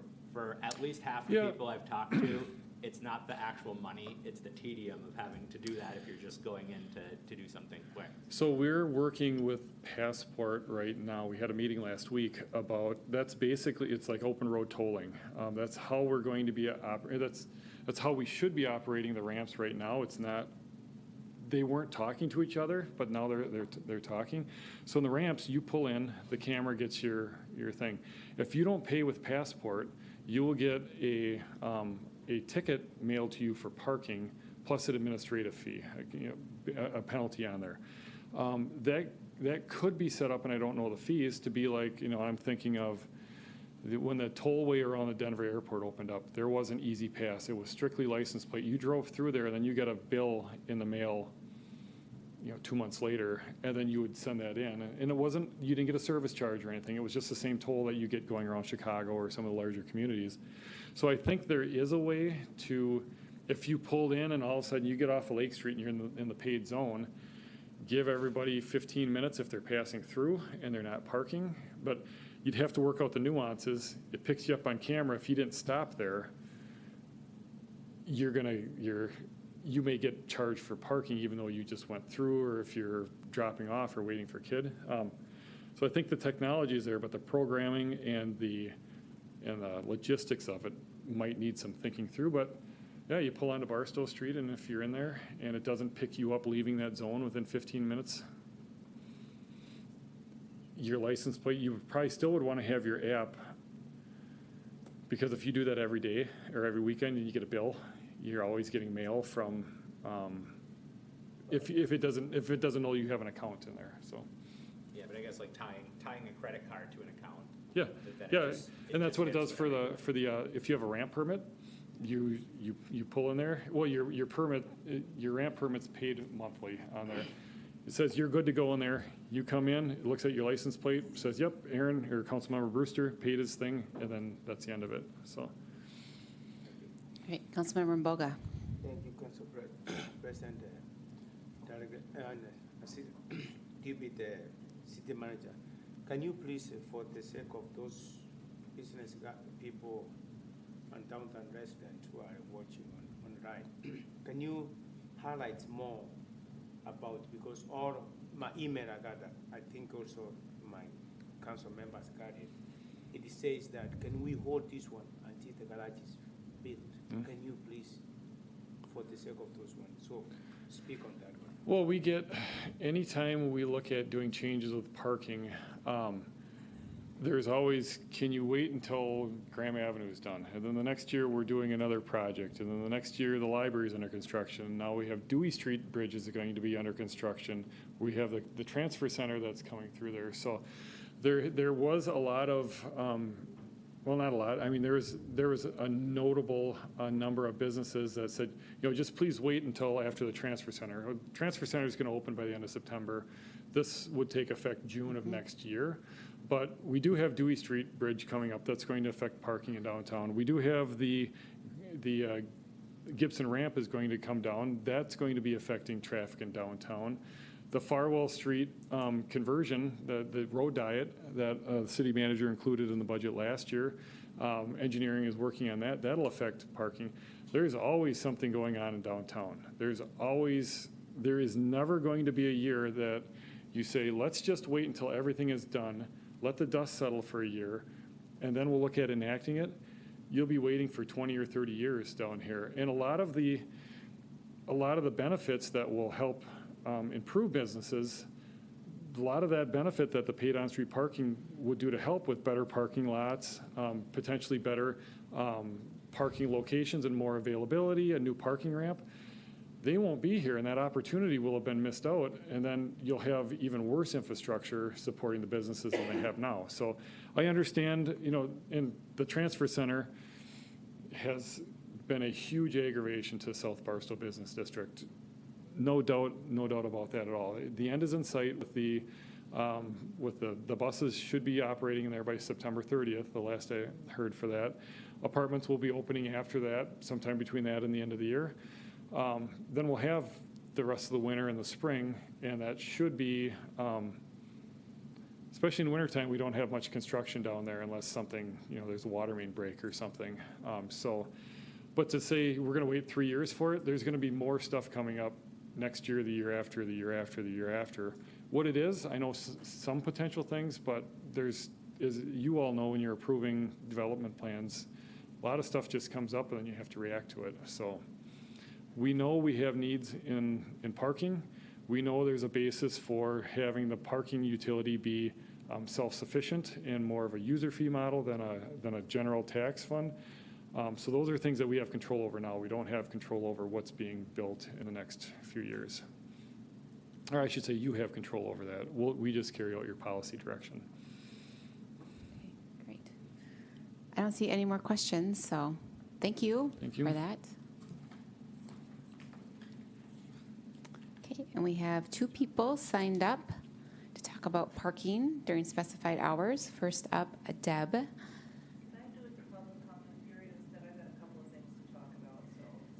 at least half the people I've talked to, it's not the actual money, it's the tedium of having to do that if you're just going in to do something quick. So we're working with Passport right now. We had a meeting last week about, that's basically, it's like open road tolling. That's how we're going to be, that's how we should be operating the ramps right now. It's not, they weren't talking to each other, but now they're talking. So in the ramps, you pull in, the camera gets your thing. If you don't pay with Passport, you will get a ticket mailed to you for parking plus an administrative fee, a penalty on there. That could be set up, and I don't know the fees, to be like, I'm thinking of when the tollway around the Denver airport opened up, there was an easy pass. It was strictly license plate. You drove through there, and then you got a bill in the mail 2 months later, and then you would send that in. And it wasn't, you didn't get a service charge or anything. It was just the same toll that you get going around Chicago or some of the larger communities. So I think there is a way to, if you pulled in and all of a sudden you get off of Lake Street and you're in the paid zone, give everybody 15 minutes if they're passing through and they're not parking. But you'd have to work out the nuances. It picks you up on camera. If you didn't stop there, you may get charged for parking even though you just went through, or if you're dropping off or waiting for a kid. So I think the technology is there, but the programming and the logistics of it might need some thinking through. But yeah, you pull onto Barstow Street, and if you're in there and it doesn't pick you up leaving that zone within 15 minutes, your license plate, you probably still would want to have your app, because if you do that every day or every weekend and you get a bill, you're always getting mail from, if it doesn't know you have an account in there, so. Yeah, but I guess like tying a credit card to an account. Yeah, and that's what it does for the if you have a ramp permit, you pull in there. Well, your ramp permit's paid monthly on there. It says you're good to go in there. You come in, it looks at your license plate, says, yep, Aaron or Councilmember Brewster paid his thing, and then that's the end of it, so. Great. Councilmember Mboga. Thank you, Council President, Delegate, and Deputy City Manager. Can you please, for the sake of those business people and downtown residents who are watching online, can you highlight more about, because all my email I got, I think also my council members got it. It says that, can we hold this one until the garage is built? Can you please, for the sake of those ones, so speak on that one. Well, we get, anytime we look at doing changes with parking, there's always, can you wait until Graham Avenue is done? And then the next year, we're doing another project. And then the next year, the library's under construction. Now we have Dewey Street Bridge is going to be under construction. We have the transfer center that's coming through there. So there was a lot of, well, not a lot. I mean, there was a notable number of businesses that said, just please wait until after the transfer center. The transfer center is going to open by the end of September. This would take effect June of next year. But we do have Dewey Street Bridge coming up. That's going to affect parking in downtown. We do have the Gibson ramp is going to come down. That's going to be affecting traffic in downtown. The Farwell Street conversion, the road diet that the city manager included in the budget last year, engineering is working on that. That'll affect parking. There's always something going on in downtown. There is never going to be a year that you say, let's just wait until everything is done. let the dust settle for a year, and then we'll look at enacting it. You'll be waiting for 20 or 30 years down here. And a lot of the benefits that will help improve businesses, a lot of that benefit that the paid on-street parking would do to help with better parking lots, potentially better parking locations and more availability, a new parking ramp, they won't be here, and that opportunity will have been missed out, and then you'll have even worse infrastructure supporting the businesses than they have now. So I understand, and the transfer center has been a huge aggravation to South Barstow Business District. No doubt about that at all. The end is in sight with the buses should be operating there by September 30th, the last I heard for that. Apartments will be opening after that, sometime between that and the end of the year. Then we'll have the rest of the winter and the spring, and that should be, especially in the wintertime, we don't have much construction down there unless something, there's a water main break or something. But to say we're going to wait 3 years for it, there's going to be more stuff coming up next year, the year after, the year after, the year after. What it is, I know some potential things, but as you all know, when you're approving development plans, a lot of stuff just comes up and then you have to react to it. So we know we have needs in parking. We know there's a basis for having the parking utility be self-sufficient and more of a user fee model than a general tax fund. So those are things that we have control over now. We don't have control over what's being built in the next few years. Or I should say you have control over that. We just carry out your policy direction. Okay, great. I don't see any more questions, so thank you for that. Okay, and we have 2 people signed up to talk about parking during specified hours. First up, Deb.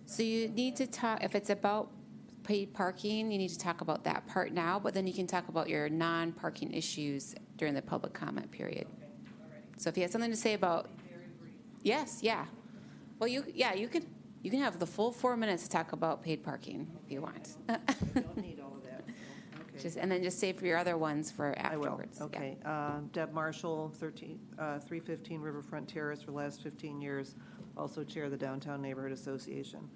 So you need to talk, if it's about paid parking, you need to talk about that part now, but then you can talk about your non-parking issues during the public comment period. Okay, all right. So if you have something to say about, yes, yeah. Well, you can have the full 4 minutes to talk about paid parking if you want. I don't need all of that. So, okay. And then just save for your other ones for afterwards. I will. Okay. Yeah. Deb Marshall, 315 Riverfront Terrace for the last 15 years. Also chair of the Downtown Neighborhood Association.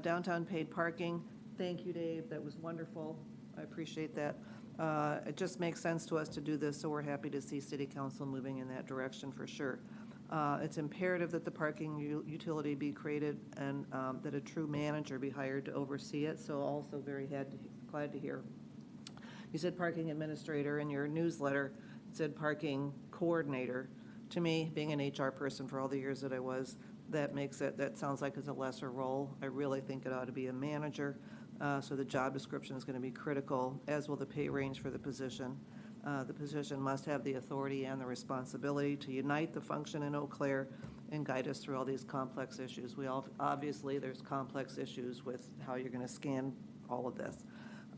Downtown paid parking. Thank you, Dave. That was wonderful. I appreciate that. It just makes sense to us to do this, so we're happy to see City Council moving in that direction for sure. It's imperative that the parking utility be created and that a true manager be hired to oversee it, so also very glad to hear. You said parking administrator in your newsletter. It said parking coordinator. To me, being an HR person for all the years that I was, that sounds like it's a lesser role. I really think it ought to be a manager. So the job description is going to be critical, as will the pay range for the position. The position must have the authority and the responsibility to unite the function in Eau Claire and guide us through all these complex issues. Obviously, there's complex issues with how you're going to scan all of this.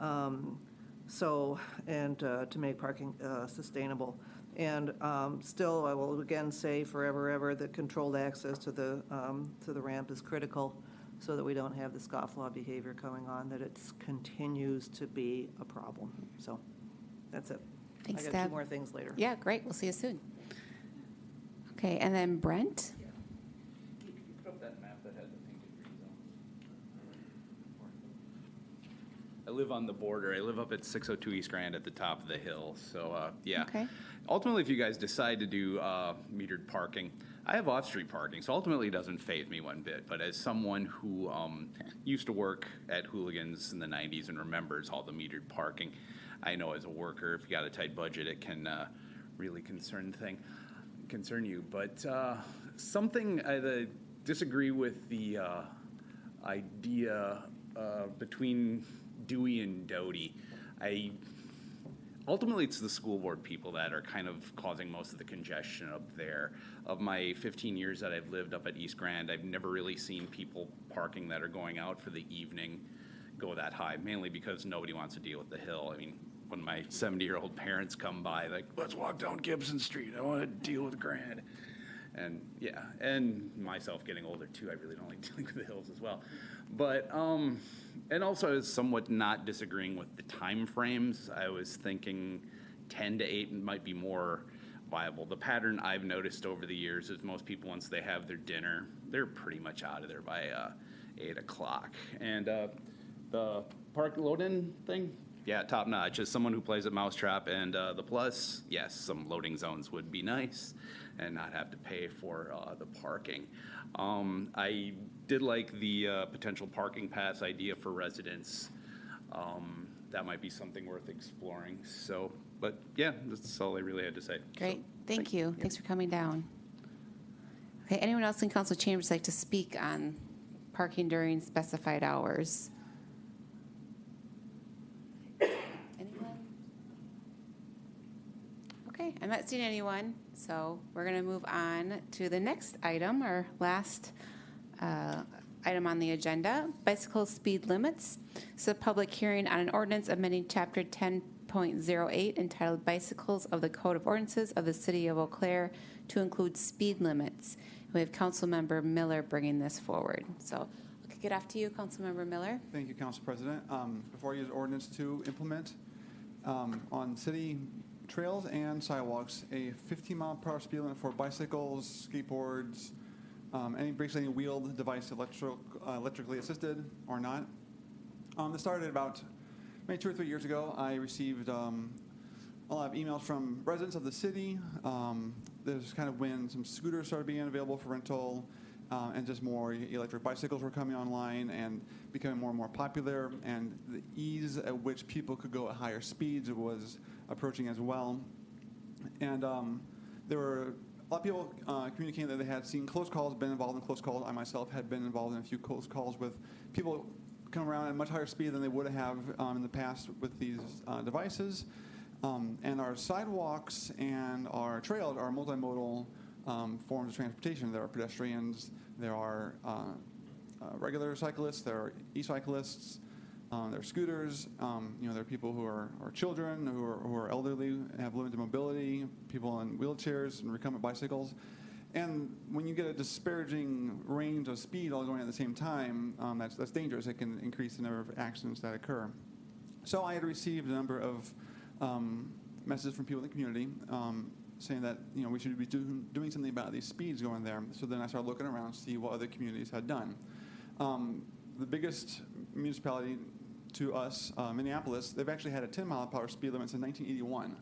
To make parking sustainable. And still, I will again say forever, ever, that controlled access to the ramp is critical so that we don't have the scofflaw behavior going on, that it continues to be a problem. So that's it. Thanks, I got Deb. 2 more things later. Yeah, great. We'll see you soon. Okay, and then Brent. You put up that map that had the painted green zone. I live on the border. I live up at 602 East Grand at the top of the hill. So, yeah. Okay. Ultimately, if you guys decide to do metered parking, I have off-street parking, so ultimately it doesn't faze me one bit. But as someone who used to work at Hooligans in the 90s and remembers all the metered parking, I know as a worker, if you got a tight budget, it can really concern you. But something I disagree with the idea between Dewey and Doty. Ultimately, it's the school board people that are kind of causing most of the congestion up there. Of my 15 years that I've lived up at East Grand, I've never really seen people parking that are going out for the evening go that high, mainly because nobody wants to deal with the hill. I mean, when my 70-year-old parents come by, like, let's walk down Gibson Street. I want to deal with Grand. And yeah, and myself getting older too, I really don't like dealing with the hills as well. But, and also I was somewhat not disagreeing with the time frames. I was thinking 10 to 8 might be more viable. The pattern I've noticed over the years is most people, once they have their dinner, they're pretty much out of there by 8 o'clock. And the park load-in thing, yeah, top notch. As someone who plays at Mousetrap and the Plus, yes, some loading zones would be nice and not have to pay for the parking. I did like the potential parking pass idea for residents. That might be something worth exploring. So, but yeah, that's all I really had to say. Great, So, thank you. Thanks for coming down. Okay, anyone else in council chambers like to speak on parking during specified hours? Anyone? Okay, I'm not seeing anyone, so we're going to move on to the next item, our last item on the agenda, bicycle speed limits. It's a public hearing on an ordinance amending Chapter 10.08 entitled Bicycles of the Code of Ordinances of the City of Eau Claire to include speed limits. We have Councilmember Miller bringing this forward. So I'll kick it off to you, Councilmember Miller. Thank you, Council President. Before I use ordinance to implement on city trails and sidewalks, a 15-mile-per-hour speed limit for bicycles, skateboards, basically any wheeled device, electrically assisted or not. This started about maybe 2 or 3 years ago. I received a lot of emails from residents of the city. There's kind of when some scooters started being available for rental, and just more electric bicycles were coming online and becoming more and more popular, and the ease at which people could go at higher speeds was approaching as well. And there were a lot of people communicating that they had seen close calls, been involved in close calls. I myself had been involved in a few close calls with people coming around at much higher speed than they would have in the past with these devices. And our sidewalks and our trails are multimodal forms of transportation. There are pedestrians, there are regular cyclists, there are e-cyclists, there are scooters, there are people who are children, who are elderly, have limited mobility, people in wheelchairs and recumbent bicycles. And when you get a disparaging range of speed all going at the same time, that's dangerous. It can increase the number of accidents that occur. So I had received a number of messages from people in the community saying that we should be doing something about these speeds going there. So then I started looking around to see what other communities had done. The biggest municipality to us, Minneapolis, they've actually had a 10-mile-per-hour speed limit since 1981.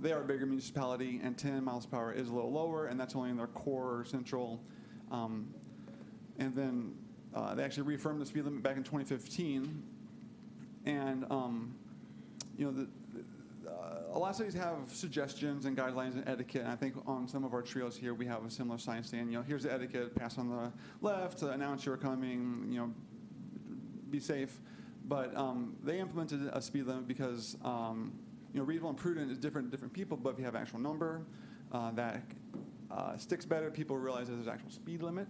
They are a bigger municipality, and 10 miles per hour is a little lower, and that's only in their core central. And then they actually reaffirmed the speed limit back in 2015. And a lot of cities have suggestions and guidelines and etiquette. And I think on some of our trails here, we have a similar sign saying, here's the etiquette: pass on the left, announce you're coming, be safe. But they implemented a speed limit because reasonable and prudent is different to different people, but if you have an actual number that sticks better, people realize that there's an actual speed limit.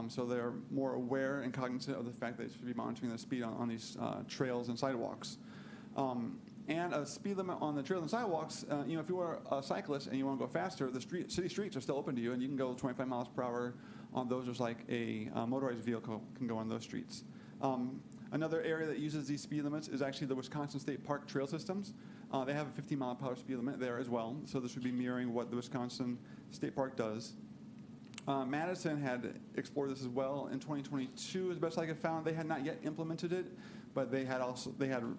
So they're more aware and cognizant of the fact that they should be monitoring the speed on these trails and sidewalks. And a speed limit on the trails and sidewalks, if you are a cyclist and you want to go faster, the city streets are still open to you, and you can go 25 miles per hour on those, just like a motorized vehicle can go on those streets. Another area that uses these speed limits is actually the Wisconsin State Park trail systems. They have a 15-mile-per-hour speed limit there as well, so this would be mirroring what the Wisconsin State Park does. Madison had explored this as well in 2022, as best I could find. They had not yet implemented it, but they had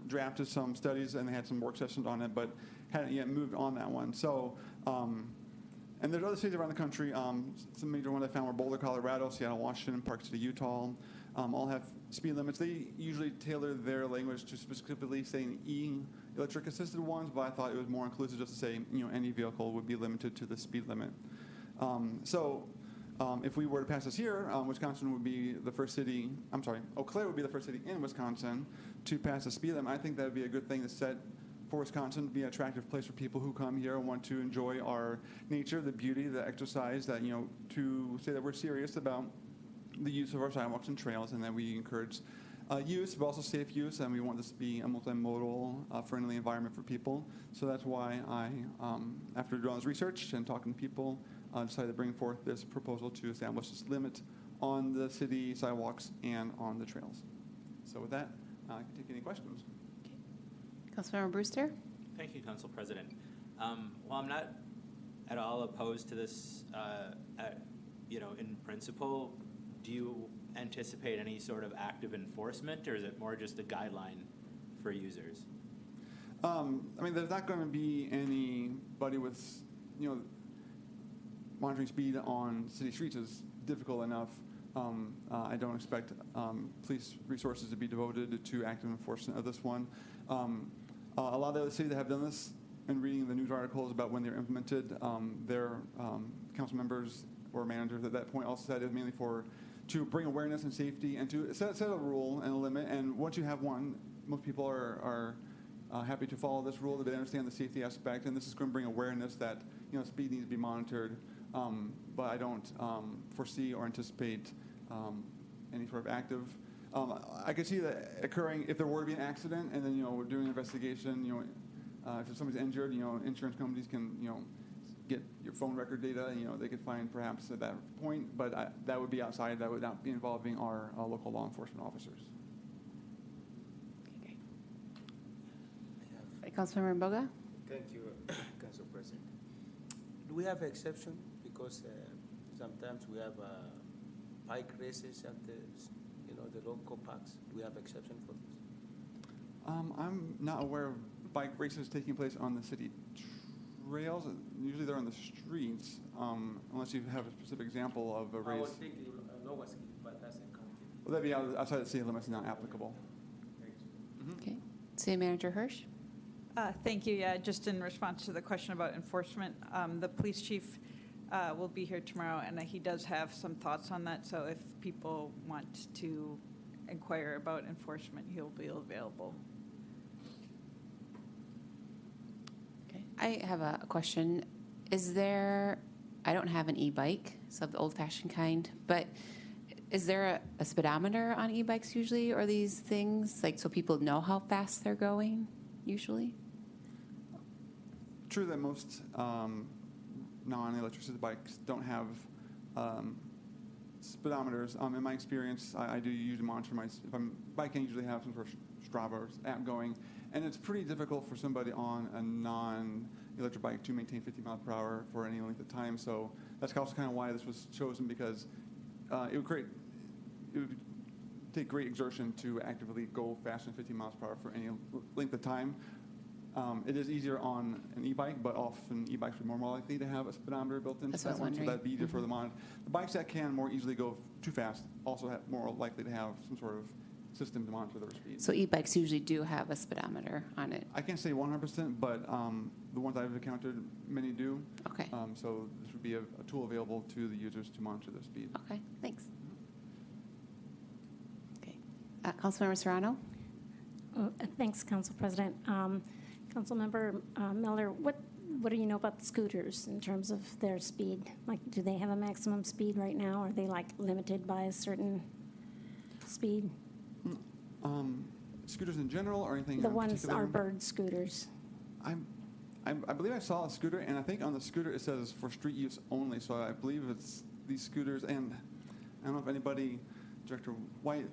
drafted some studies and they had some work sessions on it, but hadn't yet moved on that one. So, and there's other cities around the country. Some major ones I found were Boulder, Colorado, Seattle, Washington, Park City, Utah. All have speed limits. They usually tailor their language to specifically saying electric assisted ones, but I thought it was more inclusive just to say, any vehicle would be limited to the speed limit. If we were to pass this here, Wisconsin would be the first city, Eau Claire would be the first city in Wisconsin to pass a speed limit. I think that would be a good thing to set for Wisconsin, to be an attractive place for people who come here and want to enjoy our nature, the beauty, the exercise, that, to say that we're serious about the use of our sidewalks and trails, and that we encourage use, but also safe use, and we want this to be a multimodal, friendly environment for people. So that's why I, after doing this research and talking to people, decided to bring forth this proposal to establish this limit on the city sidewalks and on the trails. So with that, I can take any questions. Councilmember Brewster? Thank you, Council President. Well, at all opposed to this, in principle? Do you anticipate any sort of active enforcement, or is it more just a guideline for users? There's not going to be anybody with, monitoring speed on city streets is difficult enough. I don't expect police resources to be devoted to active enforcement of this one. A lot of the other cities that have done this, and reading the news articles about when they're implemented, their council members or managers at that point also said it's mainly to bring awareness and safety and to set a rule and a limit. And once you have one, most people are happy to follow this rule, that they understand the safety aspect, and this is going to bring awareness that speed needs to be monitored. But I don't foresee or anticipate any sort of active. I could see that occurring if there were to be an accident, and then we're doing an investigation. If somebody's injured, insurance companies can get your phone record data. They could find perhaps at that point, but that would be outside. That would not be involving our local law enforcement officers. Okay, great. Councilmember Mboga? Thank you, Council President. Do we have exception? Because sometimes we have bike races at the local parks. Do we have exception for this? I'm not aware of bike races taking place on the city trails. Usually they're on the streets, unless you have a specific example of a race. I was thinking Nowaski, but that's not counted. Well, that'd be outside the city limits, not applicable. Okay. City Manager Hirsch? Thank you. Yeah, just in response to the question about enforcement, the police chief will be here tomorrow, and he does have some thoughts on that. So if people want to inquire about enforcement, he'll be available. Okay. I have a question. I don't have an e-bike, so the old-fashioned kind, but is there a speedometer on e-bikes usually, or these things, so people know how fast they're going usually? True that most non-electricity bikes don't have speedometers. In my experience, I do usually monitor if I'm biking, I usually have some sort of Strava app going, and it's pretty difficult for somebody on a non-electric bike to maintain 50 miles per hour for any length of time. So that's also kind of why this was chosen, because it would take great exertion to actively go faster than 50 miles per hour for any length of time. It is easier on an e-bike, but often e-bikes are more likely to have a speedometer built into that one, so that'd be easier for the monitor. The bikes that can more easily go too fast also have more likely to have some sort of system to monitor their speed. So e-bikes usually do have a speedometer on it? I can't say 100%, but the ones I've encountered, many do. Okay. So this would be a tool available to the users to monitor their speed. Okay, thanks. Okay. Councilmember Serrano? Thanks, Council President. Councilmember Miller, what do you know about the scooters in terms of their speed? Do they have a maximum speed right now? Are they limited by a certain speed? Scooters in general, or anything? The ones are bird scooters. I believe I saw a scooter, and I think on the scooter it says for street use only. So I believe it's these scooters, and I don't know if anybody. Director White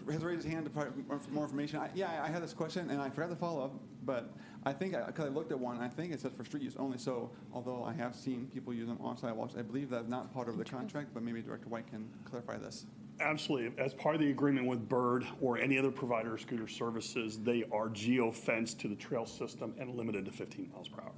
has raised his hand to provide more information. I had this question, and I forgot to follow up, but I think, because I looked at one, I think it says for street use only. So although I have seen people use them on sidewalks, I believe that's not part of the contract, but maybe Director White can clarify this. Absolutely. As part of the agreement with Bird or any other provider of scooter services, they are geo-fenced to the trail system and limited to 15 miles per hour.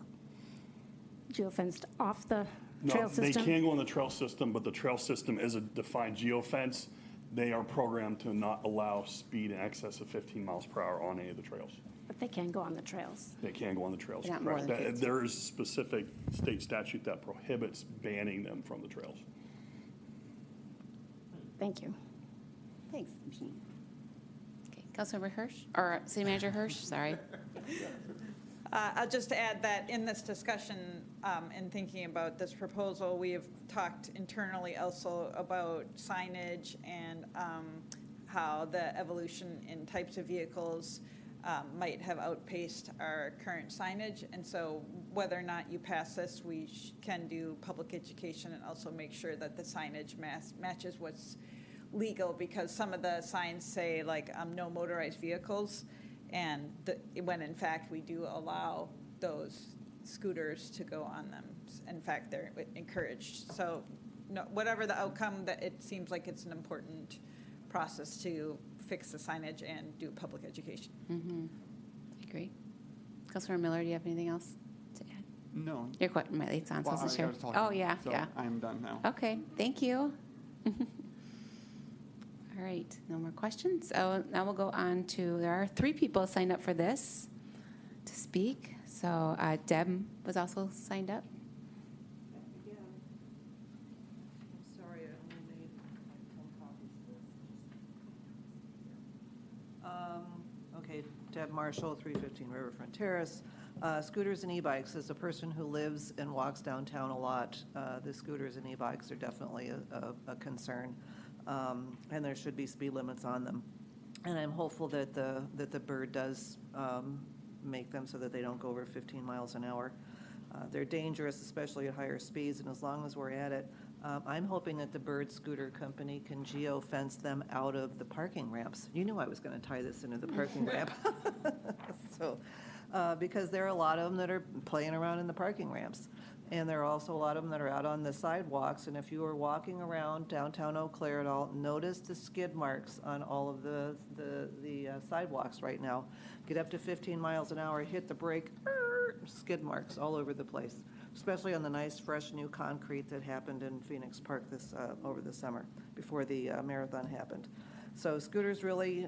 Geo-fenced off the trail system? No, they can go on the trail system, but the trail system is a defined geo-fence. They are programmed to not allow speed in excess of 15 miles per hour on any of the trails. But they can go on the trails. They can go on the trails. Not more than 15. There is a specific state statute that prohibits banning them from the trails. Thank you. Thanks. Okay, Councilmember Hirsch, or City Manager Hirsch, sorry. I'll just add that in this discussion, in thinking about this proposal, we have talked internally also about signage and how the evolution in types of vehicles might have outpaced our current signage. And so whether or not you pass this, we can do public education and also make sure that the signage matches what's legal, because some of the signs say no motorized vehicles, and when in fact we do allow those scooters to go on them. In fact, they're encouraged. So no, whatever the outcome, that it seems like it's an important process to fix the signage and do public education. I agree. Councilor Miller, do you have anything else to add? No. Your question, my light's on, so Well, I wasn't I sure. was talking, Oh, yeah, so yeah. I'm done now. Okay, thank you. All right, no more questions. So now we'll go on to, there are 3 people signed up for this to speak. So Deb was also signed up. I'm sorry, I only made 10 copies of this. Okay, Deb Marshall, 315 Riverfront Terrace. Scooters and e-bikes, as a person who lives and walks downtown a lot, the scooters and e-bikes are definitely a concern. And there should be speed limits on them. And I'm hopeful that the BIRD does make them so that they don't go over 15 miles an hour. They're dangerous, especially at higher speeds, and as long as we're at it, I'm hoping that the BIRD Scooter Company can geo-fence them out of the parking ramps. You knew I was going to tie this into the parking ramp. So, because there are a lot of them that are playing around in the parking ramps. And there are also a lot of them that are out on the sidewalks. And if you are walking around downtown Eau Claire at all, notice the skid marks on all of the sidewalks right now. Get up to 15 miles an hour, hit the brake, skid marks all over the place, especially on the nice, fresh, new concrete that happened in Phoenix Park this over the summer before the marathon happened. So scooters really,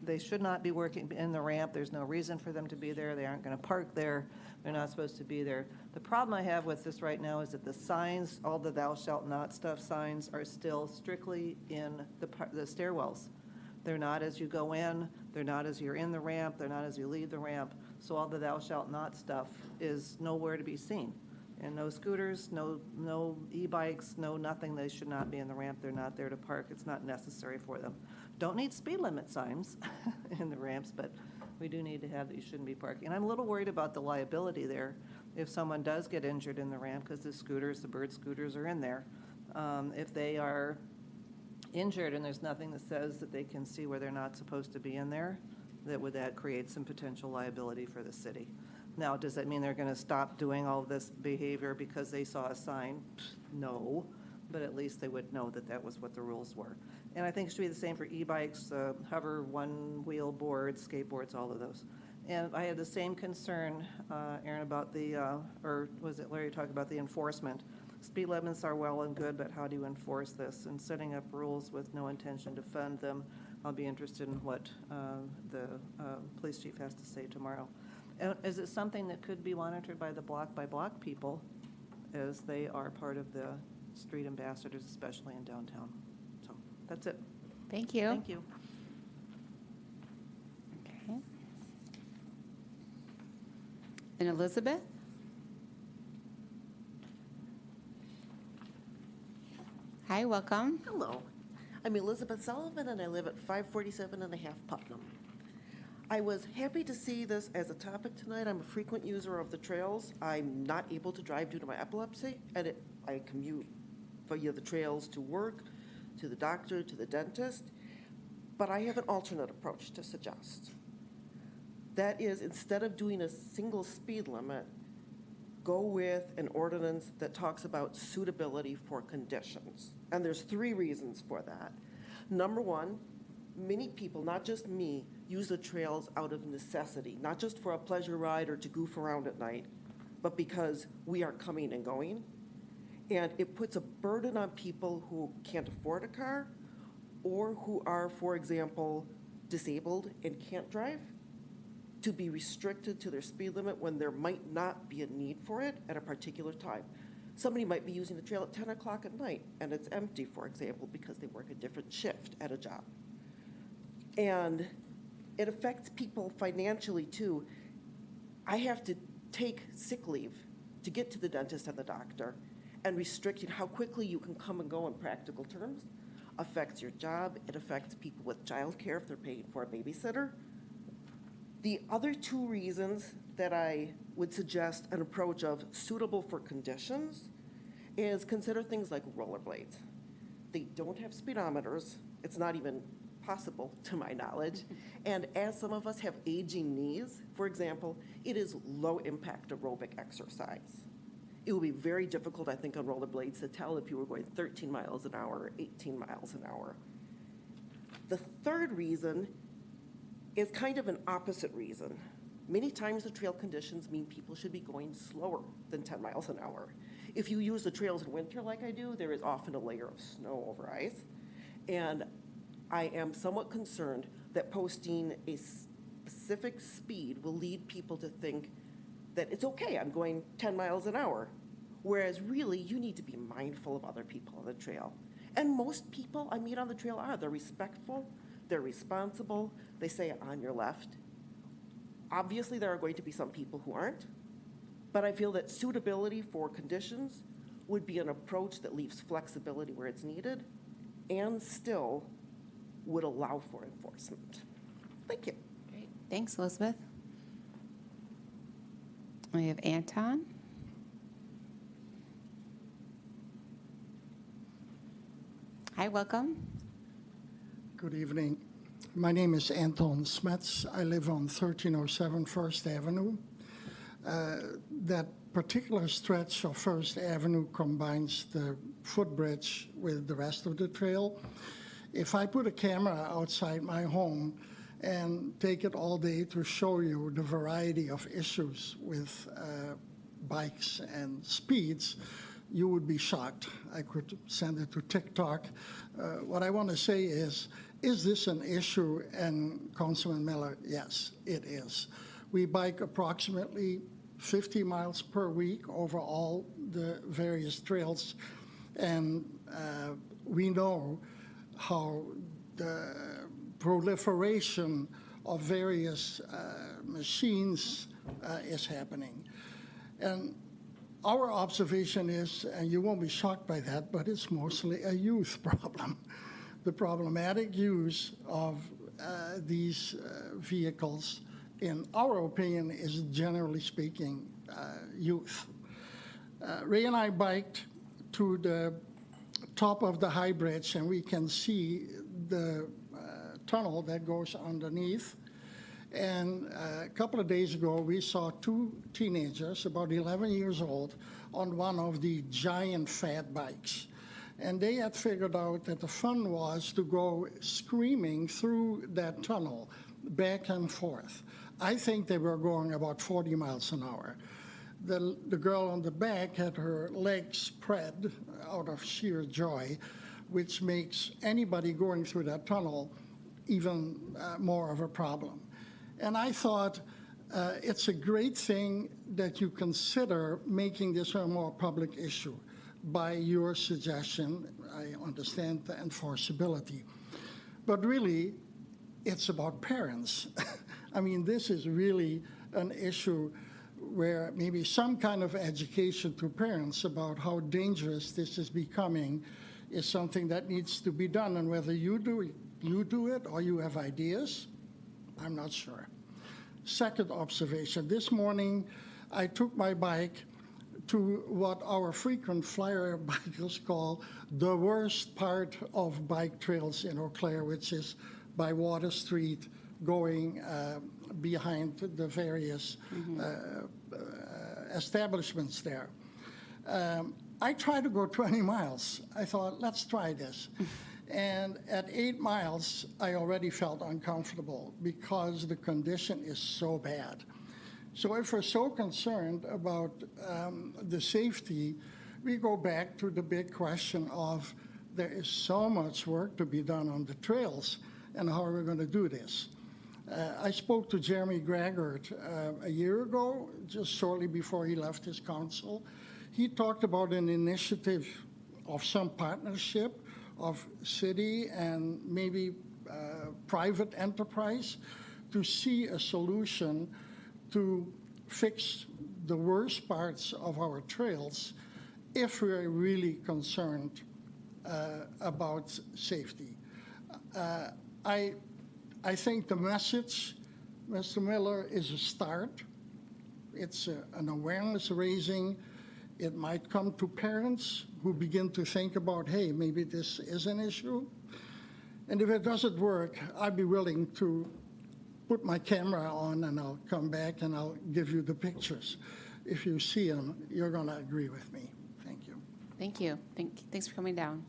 they should not be working in the ramp. There's no reason for them to be there. They aren't going to park there. They're not supposed to be there. The problem I have with this right now is that the signs, all the thou shalt not stuff signs, are still strictly in the stairwells. They're not as you go in. They're not as you're in the ramp. They're not as you leave the ramp. So all the thou shalt not stuff is nowhere to be seen. And no scooters, no e-bikes, no nothing. They should not be in the ramp. They're not there to park. It's not necessary for them. Don't need speed limit signs in the ramps, but we do need to have that you shouldn't be parking. And I'm a little worried about the liability there if someone does get injured in the ramp, because the scooters, the BIRD scooters are in there. If they are injured and there's nothing that says that they can see where they're not supposed to be in there, that create some potential liability for the city. Now, does that mean they're going to stop doing all this behavior because they saw a sign? No, but at least they would know that that was what the rules were. And I think it should be the same for e-bikes, hover, one-wheel boards, skateboards, all of those. And I had the same concern, Aaron, about or was it Larry talking about the enforcement? Speed limits are well and good, but how do you enforce this? And setting up rules with no intention to fund them, I'll be interested in what the police chief has to say tomorrow. Is it something that could be monitored by the block-by-block people, as they are part of the street ambassadors, especially in downtown? So that's it. Thank you. Thank you. Okay. And Elizabeth? Hi, welcome. Hello. I'm Elizabeth Sullivan, and I live at 547 and a half Putnam. I was happy to see this as a topic tonight. I'm a frequent user of the trails. I'm not able to drive due to my epilepsy, and I commute via the trails to work, to the doctor, to the dentist. But I have an alternate approach to suggest. That is, instead of doing a single speed limit, go with an ordinance that talks about suitability for conditions. And there's 3 reasons for that. Number 1, many people, not just me, use the trails out of necessity, not just for a pleasure ride or to goof around at night, but because we are coming and going. And it puts a burden on people who can't afford a car or who are, for example, disabled and can't drive, to be restricted to their speed limit when there might not be a need for it at a particular time. Somebody might be using the trail at 10 o'clock at night and it's empty, for example, because they work a different shift at a job. And it affects people financially too. I have to take sick leave to get to the dentist and the doctor, and restricting how quickly you can come and go in practical terms affects your job. It affects people with childcare if they're paying for a babysitter. The other 2 reasons that I would suggest an approach of suitable for conditions is consider things like rollerblades. They don't have speedometers. It's not even possible, to my knowledge. And as some of us have aging knees, for example, it is low-impact aerobic exercise. It would be very difficult, I think, on rollerblades to tell if you were going 13 miles an hour or 18 miles an hour. The third reason is kind of an opposite reason. Many times the trail conditions mean people should be going slower than 10 miles an hour. If you use the trails in winter like I do, there is often a layer of snow over ice. And I am somewhat concerned that posting a specific speed will lead people to think that it's okay, I'm going 10 miles an hour. Whereas really, you need to be mindful of other people on the trail. And most people I meet on the trail are. They're respectful, they're responsible, they say on your left. Obviously, there are going to be some people who aren't, but I feel that suitability for conditions would be an approach that leaves flexibility where it's needed and still would allow for enforcement. Thank you. Great. Thanks, Elizabeth. We have Anton. Hi, welcome. Good evening. My name is Anton Smets. I live on 1307 First Avenue. That particular stretch of First Avenue combines the footbridge with the rest of the trail. If I put a camera outside my home and take it all day to show you the variety of issues with bikes and speeds, you would be shocked. I could send it to TikTok. What I want to say is this an issue? And Councilman Miller, yes, it is. We bike approximately 50 miles per week over all the various trails, and we know how the proliferation of various machines is happening. And our observation is, and you won't be shocked by that, but it's mostly a youth problem. The problematic use of these vehicles, in our opinion, is generally speaking youth. Ray and I biked to the top of the High Bridge, and we can see the tunnel that goes underneath. And a couple of days ago, we saw two teenagers, about 11 years old, on one of the giant fat bikes. And they had figured out that the fun was to go screaming through that tunnel, back and forth. I think they were going about 40 miles an hour. The girl on the back had her legs spread out of sheer joy, which makes anybody going through that tunnel even more of a problem. And I thought it's a great thing that you consider making this a more public issue by your suggestion. I understand the enforceability. But really, it's about parents. I mean, this is really an issue where maybe some kind of education to parents about how dangerous this is becoming is something that needs to be done. And whether you do it or you have ideas, I'm not sure. Second observation, this morning I took my bike to what our frequent flyer bikers call the worst part of bike trails in Eau Claire, which is by Water Street going behind the various establishments there. I tried to go 20 miles. I thought, let's try this. And at 8 miles, I already felt uncomfortable because the condition is so bad. So if we're so concerned about the safety, we go back to the big question of there is so much work to be done on the trails, and how are we going to do this? I spoke to Jeremy Greggert a year ago, just shortly before he left his council. He talked about an initiative of some partnership of city and maybe private enterprise to see a solution to fix the worst parts of our trails if we're really concerned about safety. I think the message, Mr. Miller, is a start. It's an awareness raising. It might come to parents who begin to think about, hey, maybe this is an issue. And if it doesn't work, I'd be willing to put my camera on and I'll come back and I'll give you the pictures. If you see them, you're going to agree with me. Thank you. Thank you. Thanks for coming down.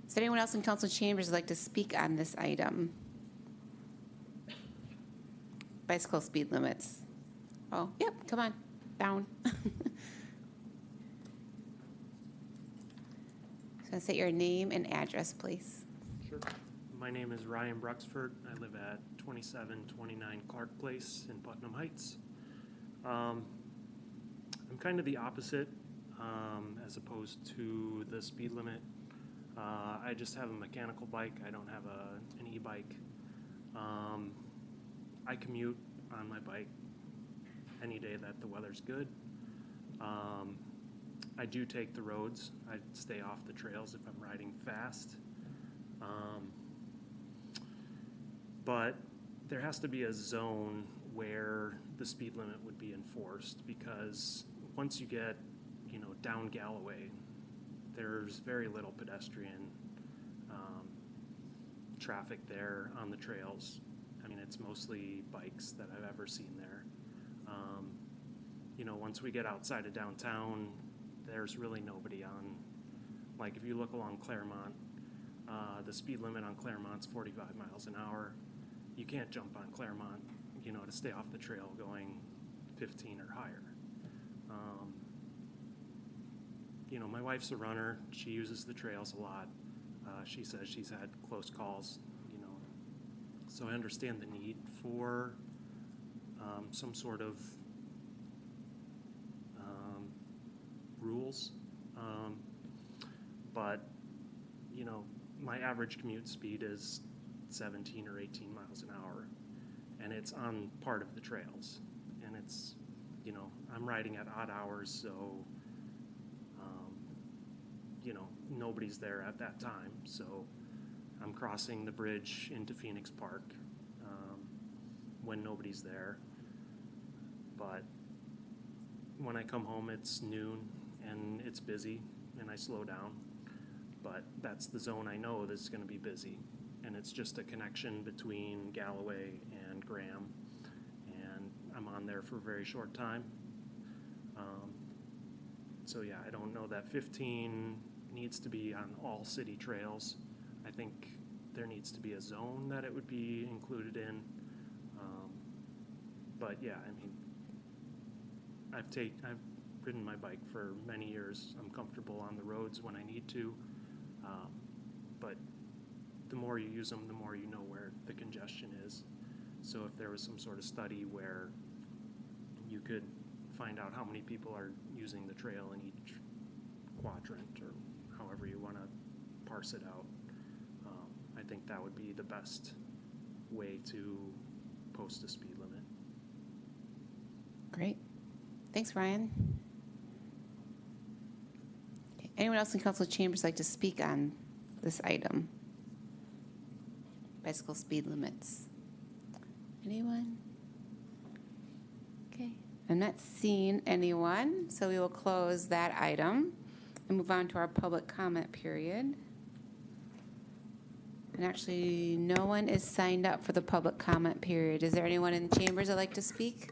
Is there anyone else in council chambers who'd like to speak on this item? Bicycle speed limits. Oh, yep, come on, down. So say your name and address, please. Sure. My name is Ryan Bruxford. I live at 2729 Clark Place in Putnam Heights. I'm kind of the opposite as opposed to the speed limit. I just have a mechanical bike. I don't have an e-bike. I commute on my bike any day that the weather's good. I do take the roads. I stay off the trails if I'm riding fast. But there has to be a zone where the speed limit would be enforced, because once you get, down Galloway, there's very little pedestrian traffic there on the trails. I mean, it's mostly bikes that I've ever seen there. Once we get outside of downtown, there's really nobody on, like if you look along Claremont, the speed limit on Claremont's 45 miles an hour. You can't jump on Claremont, to stay off the trail going 15 or higher. My wife's a runner. She uses the trails a lot. She says she's had close calls, so I understand the need for some sort of rules. But, my average commute speed is 17 or 18 miles an hour, and it's on part of the trails. And it's, I'm riding at odd hours, so, nobody's there at that time. So I'm crossing the bridge into Phoenix Park when nobody's there. But when I come home, it's noon and it's busy, and I slow down. But that's the zone I know that's going to be busy. And it's just a connection between Galloway and Graham. And I'm on there for a very short time. So yeah, I don't know that 15 needs to be on all city trails. I think there needs to be a zone that it would be included in. But yeah, I mean, I've ridden my bike for many years. I'm comfortable on the roads when I need to. But the more you use them, the more you know where the congestion is. So if there was some sort of study where you could find out how many people are using the trail in each quadrant, or however you want to parse it out, I think that would be the best way to post a speed limit. Great. Thanks, Ryan. Okay. Anyone else in council chambers like to speak on this item? Bicycle speed limits. Anyone? Okay. I'm not seeing anyone, so we will close that item and move on to our public comment period. And actually, no one is signed up for the public comment period. Is there anyone in chambers that'd like to speak?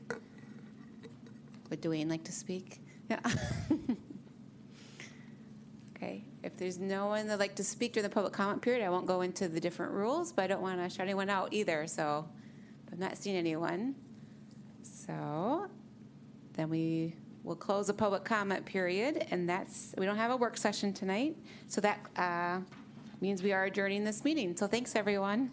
Would Dwayne like to speak? Yeah. Okay. If there's no one that'd like to speak during the public comment period, I won't go into the different rules, but I don't want to shut anyone out either. So I'm not seeing anyone. So then we will close the public comment period, and we don't have a work session tonight. So that means we are adjourning this meeting. So thanks, everyone.